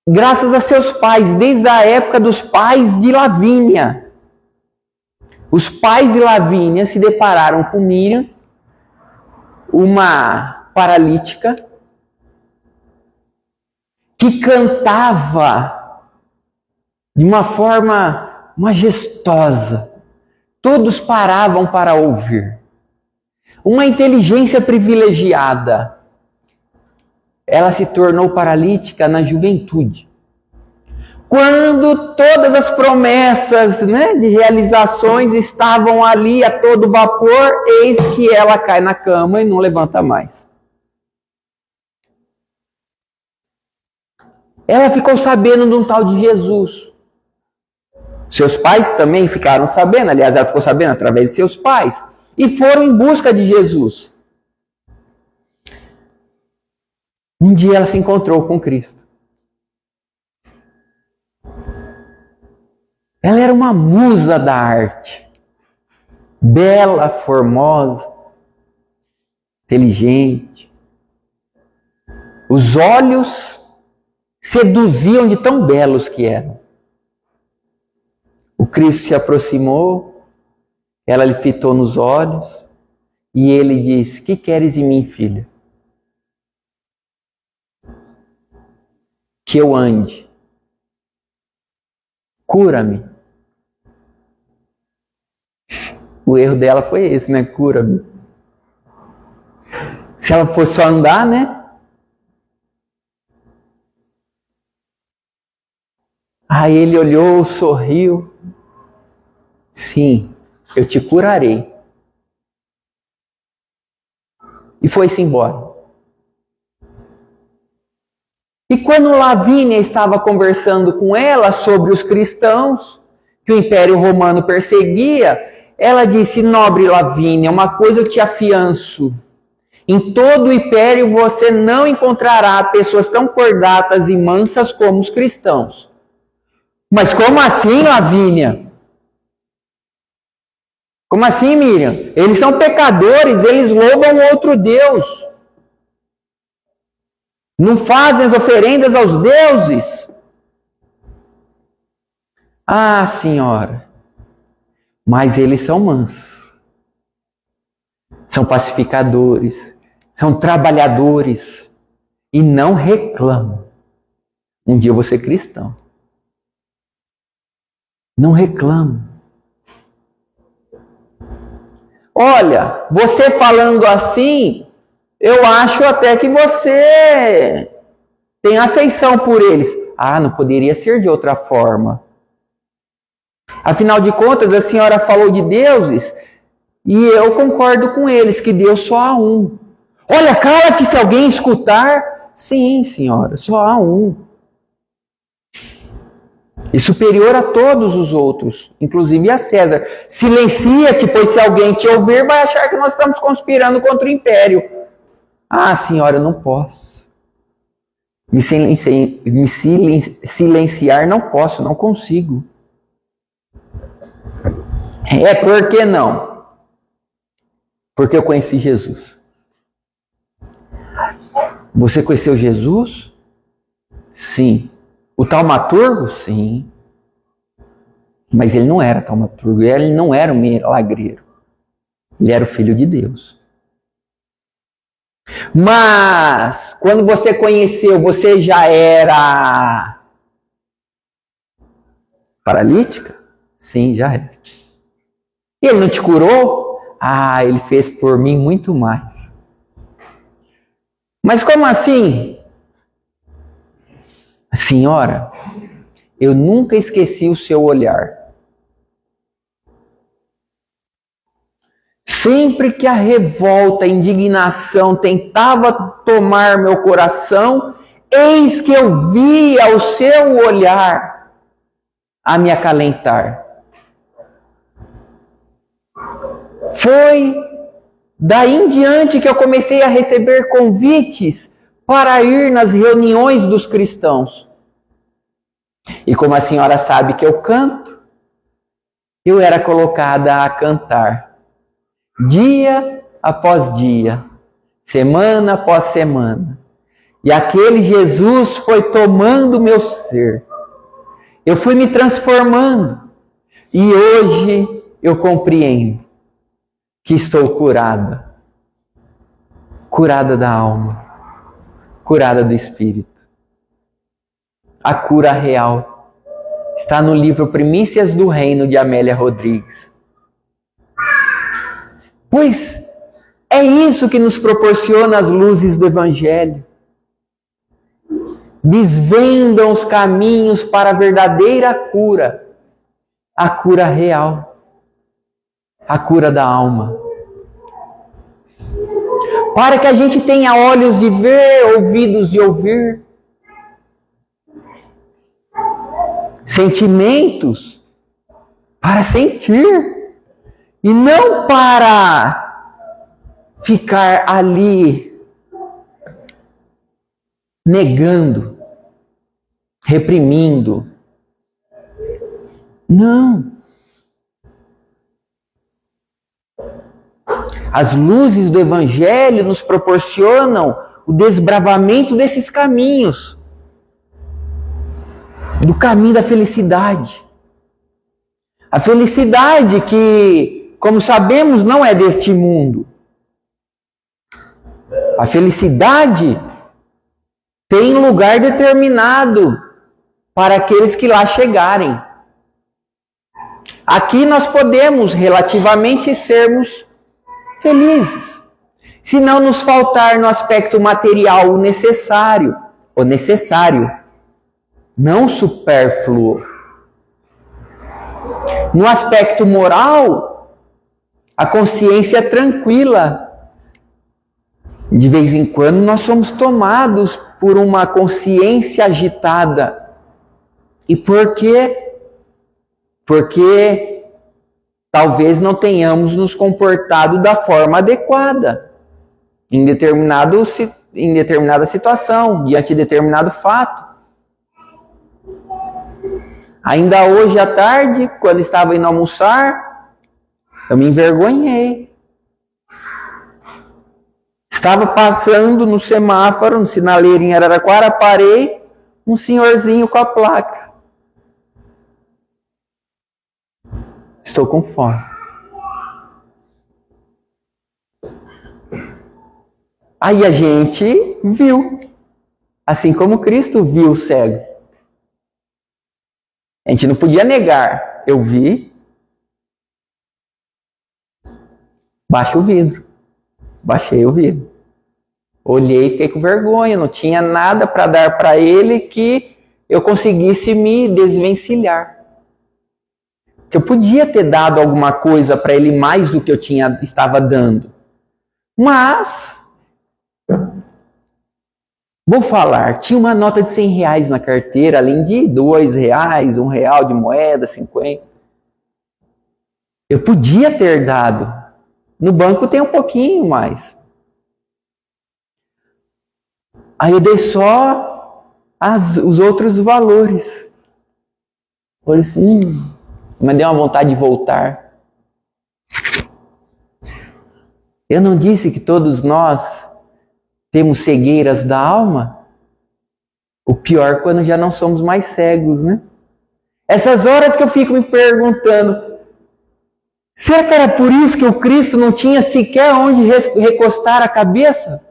graças a seus pais, desde a época dos pais de Lavínia. Os pais de Lavínia se depararam com Miriam, uma paralítica, que cantava de uma forma majestosa. Todos paravam para ouvir. Uma inteligência Ela se tornou paralítica na juventude. Quando todas as promessas, né, de realizações estavam ali a todo vapor, eis que ela cai na cama e não levanta mais. Ela ficou sabendo de um tal de Jesus. Seus pais também ficaram sabendo, aliás, ela ficou sabendo através de seus pais, e foram em busca de Jesus. Um dia ela se encontrou com Cristo. Ela era uma musa da arte, bela, formosa, inteligente. Os olhos seduziam de tão belos que eram. O Cristo se aproximou, ela lhe fitou nos olhos e ele disse: "Que queres em mim, filha? Que eu ande. Cura-me." O erro dela foi esse, né? Cura-me. Se ela fosse só andar, né? Aí ele olhou, sorriu. "Sim, eu te curarei." E foi-se embora. E quando Lavínia estava conversando com ela sobre os cristãos, que o Império Romano perseguia, ela disse: "Nobre Lavínia, uma coisa eu te afianço. Em todo o Império você não encontrará pessoas tão cordatas e mansas como os cristãos." "Mas como assim, Lavínia? Como assim, Miriam? Eles são pecadores, eles louvam outro Deus. Não fazem as oferendas aos deuses." "Ah, senhora, mas eles são mansos. São pacificadores, são trabalhadores e não reclamam. Um dia eu vou ser cristão. Não reclamam. Olha, você falando assim, eu acho até que você tem afeição por eles." "Ah, não poderia ser de outra forma. Afinal de contas, a senhora falou de deuses e eu concordo com eles, que Deus só há um." "Olha, cala-te se alguém escutar." "Sim, senhora, só há um. E superior a todos os outros, inclusive a César. Silencia-te, pois se alguém te ouvir, vai achar que nós estamos conspirando contra o Império." "Ah, senhora, eu não posso. Me silenciar não posso, não consigo." "É, por que não?" "Porque eu conheci Jesus." "Você conheceu Jesus?" "Sim." "O taumaturgo?" "Sim." Mas ele não era taumaturgo, ele não era um milagreiro. Ele era o Filho de Deus. "Mas, quando você conheceu, você já era paralítica?" "Sim, já era." "E ele não te curou?" "Ah, ele fez por mim muito mais." "Mas como assim?" "Senhora, eu nunca esqueci o seu olhar. Sempre que a revolta, a indignação tentava tomar meu coração, eis que eu via o seu olhar a me acalentar." Foi daí em diante que eu comecei a receber convites para ir nas reuniões dos cristãos. E como a senhora sabe que eu canto, eu era colocada a cantar. Dia após dia, semana após semana. E aquele Jesus foi tomando meu ser. Eu fui me transformando. E hoje eu compreendo que estou curada. Curada da alma. Curada do espírito. A cura real está no livro Primícias do Reino, de Amélia Rodrigues. Pois é isso que nos proporciona as luzes do Evangelho. desvendam os caminhos para a verdadeira cura, a cura real, a cura da alma. Para que a gente tenha olhos de ver, ouvidos de ouvir, sentimentos para sentir, e não para ficar ali negando, reprimindo. Não. As luzes do Evangelho nos proporcionam o desbravamento desses caminhos, do caminho da felicidade. A felicidade que, como sabemos, não é deste mundo. A felicidade tem lugar determinado para aqueles que lá chegarem. Aqui nós podemos relativamente sermos felizes, se não nos faltar no aspecto material o necessário, não supérfluo. No aspecto moral, a consciência é tranquila. De vez em quando nós somos tomados por uma consciência agitada. E por quê? Porque talvez não tenhamos nos comportado da forma adequada em determinada situação, diante de determinado fato. Ainda hoje à tarde, quando estava indo almoçar, eu me envergonhei. Estava passando no semáforo, no sinaleiro em Araraquara, parei, um senhorzinho com a placa. Estou com fome. Aí a gente viu, assim como Cristo viu o cego. A gente não podia negar. Eu vi. Baixa o vidro. Baixei o vidro. Olhei e fiquei com vergonha. Não tinha nada para dar para ele que eu conseguisse me desvencilhar. Que eu podia ter dado alguma coisa para ele mais do que eu estava dando. Mas, vou falar, tinha uma nota de R$100 na carteira, além de R$2, R$1 de moeda, 50. Eu podia ter dado. No banco tem um pouquinho mais. Aí eu dei só os outros valores. Falei assim, mas deu uma vontade de voltar. Eu não disse que todos nós temos cegueiras da alma? O pior quando já não somos mais cegos, né? Essas horas que eu fico me perguntando, será que era por isso que o Cristo não tinha sequer onde recostar a cabeça?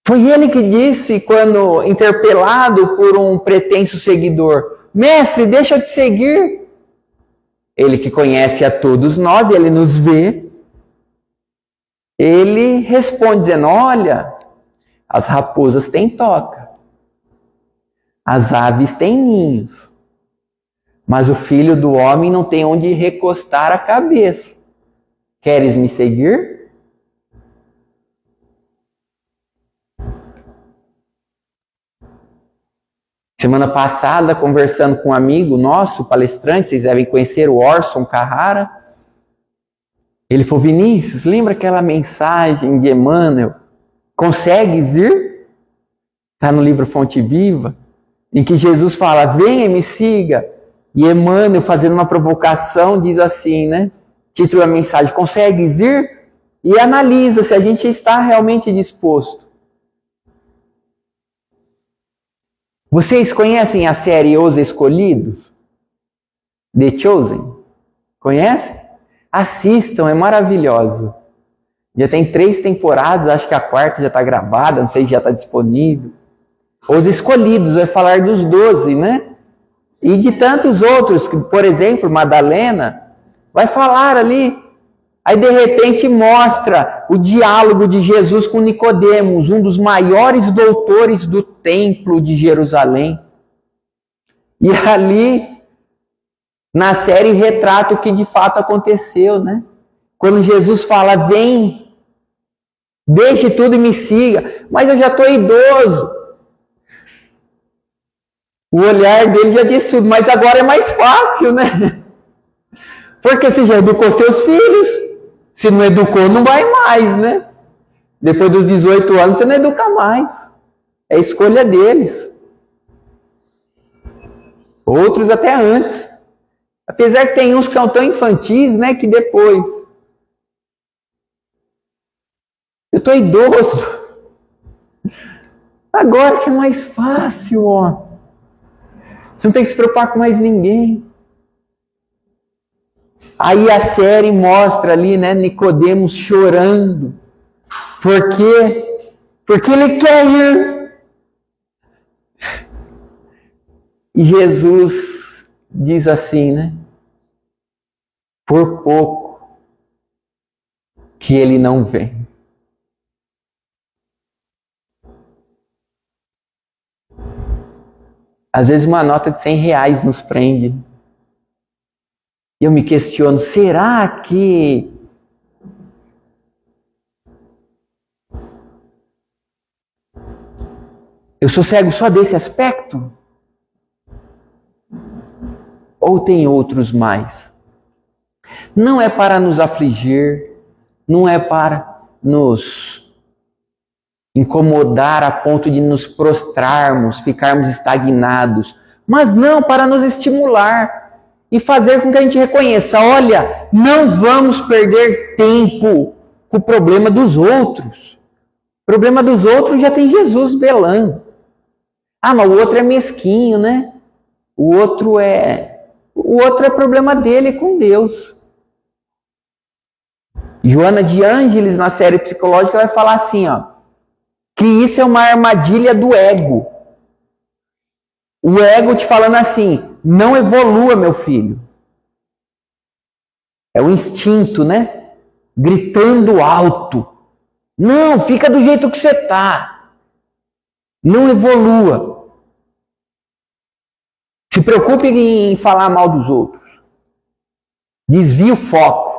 Foi ele que disse, quando interpelado por um pretenso seguidor, mestre, deixa eu te seguir. Ele que conhece a todos nós, ele nos vê. Ele responde dizendo, olha, as raposas têm toca, as aves têm ninhos, mas o filho do homem não tem onde recostar a cabeça. Queres me seguir? Semana passada, conversando com um amigo nosso, palestrante, vocês devem conhecer o Orson Carrara. Ele falou, Vinícius, lembra aquela mensagem de Emmanuel? Consegues ir? Está no livro Fonte Viva, em que Jesus fala, venha e me siga. E Emmanuel, fazendo uma provocação, diz assim, né? Título da mensagem, consegues ir? E analisa se a gente está realmente disposto. Vocês conhecem a série Os Escolhidos? The Chosen? Conhecem? Assistam, é maravilhoso. Já tem 3 temporadas, acho que a 4ª já está gravada, não sei se já está disponível. Os Escolhidos, vai falar dos 12, né? E de tantos outros, que, por exemplo, Madalena, vai falar ali Aí de repente mostra o diálogo de Jesus com Nicodemos, um dos maiores doutores do templo de Jerusalém. E ali, na série, retrata o que de fato aconteceu, né? Quando Jesus fala, vem, deixe tudo e me siga. Mas eu já estou idoso. O olhar dele já diz tudo, mas agora é mais fácil, né? Porque você já educou seus filhos. Se não educou, não vai mais, né? Depois dos 18 anos, você não educa mais. É escolha deles. Outros até antes. Apesar que tem uns que são tão infantis, né? Que depois. Eu estou idoso. Agora que é mais fácil, ó. Você não tem que se preocupar com mais ninguém. Aí a série mostra ali, né, Nicodemos chorando. Por quê? Porque ele quer ir. E Jesus diz assim, né? Por pouco que ele não vem. Às vezes uma nota de R$100 nos prende. E eu me questiono, será que eu sou cego só desse aspecto? Ou tem outros mais? Não é para nos afligir, não é para nos incomodar a ponto de nos prostrarmos, ficarmos estagnados, mas não, para nos estimular e fazer com que a gente reconheça, olha, não vamos perder tempo com o problema dos outros. O problema dos outros já tem Jesus velando. Ah, mas o outro é mesquinho, né? O outro é problema dele com Deus. Joana de Ângeles, na série psicológica, vai falar assim, ó, que isso é uma armadilha do ego. O ego te falando assim, não evolua, meu filho. É o instinto, né? Gritando alto. Não, fica do jeito que você está. Não evolua. Se preocupe em falar mal dos outros. Desvie o foco.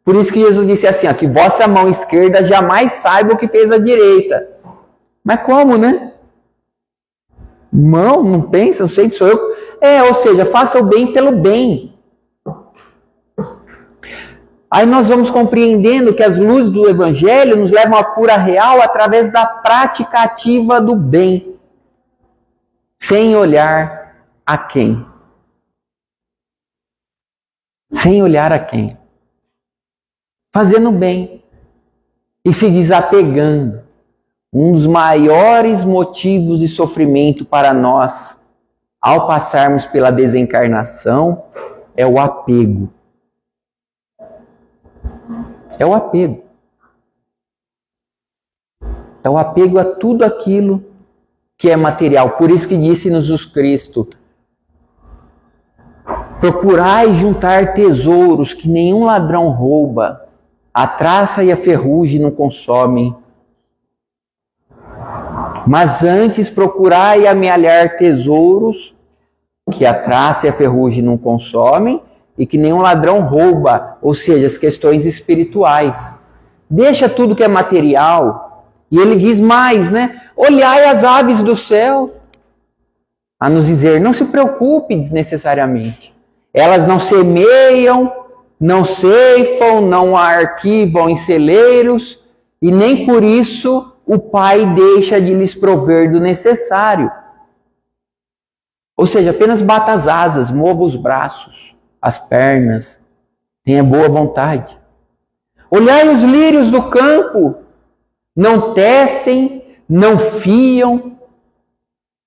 Por isso que Jesus disse assim, ó, que vossa mão esquerda jamais saiba o que fez a direita. Mas como, né? Mão, não pensa, não sei que sou eu. Ou seja, faça o bem pelo bem. Aí nós vamos compreendendo que as luzes do Evangelho nos levam à cura real através da prática ativa do bem, sem olhar a quem. Sem olhar a quem. Fazendo bem e se desapegando. Um dos maiores motivos de sofrimento para nós, ao passarmos pela desencarnação, é o apego. É o apego. É o apego a tudo aquilo que é material. Por isso que disse-nos Jesus Cristo, procurai juntar tesouros que nenhum ladrão rouba, a traça e a ferrugem não consomem. Mas antes procurai amealhar tesouros que a traça e a ferrugem não consomem e que nenhum ladrão rouba, ou seja, as questões espirituais. Deixa tudo que é material. E ele diz mais, né? Olhai as aves do céu. A nos dizer, não se preocupe desnecessariamente. Elas não semeiam, não ceifam, não arquivam em celeiros, e nem por isso o Pai deixa de lhes prover do necessário. Ou seja, apenas bata as asas, mova os braços, as pernas, tenha boa vontade. Olhai os lírios do campo, não tecem, não fiam,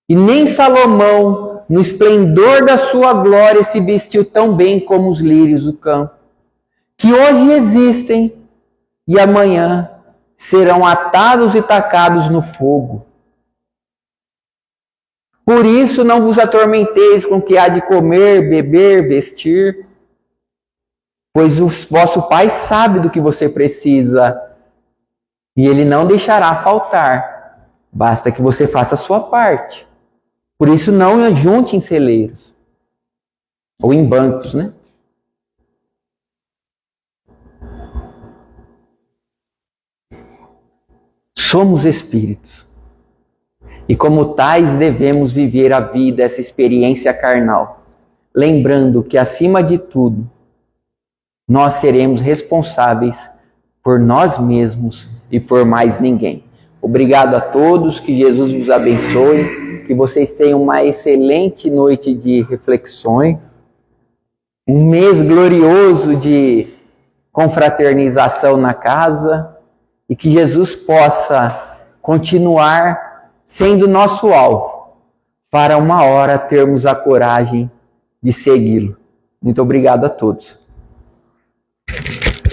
e nem Salomão, no esplendor da sua glória, se vestiu tão bem como os lírios do campo, que hoje existem e amanhã serão atados e tacados no fogo. Por isso não vos atormenteis com o que há de comer, beber, vestir. pois o vosso Pai sabe do que você precisa e Ele não deixará faltar. Basta que você faça a sua parte. Por isso, não junte em celeiros ou em bancos, né? Somos espíritos. E como tais devemos viver a vida, essa experiência carnal, lembrando que, acima de tudo, nós seremos responsáveis por nós mesmos e por mais ninguém. Obrigado a todos, que Jesus vos abençoe, que vocês tenham uma excelente noite de reflexões, um mês glorioso de confraternização na casa, e que Jesus possa continuar sendo nosso alvo, para uma hora termos a coragem de segui-lo. Muito obrigado a todos.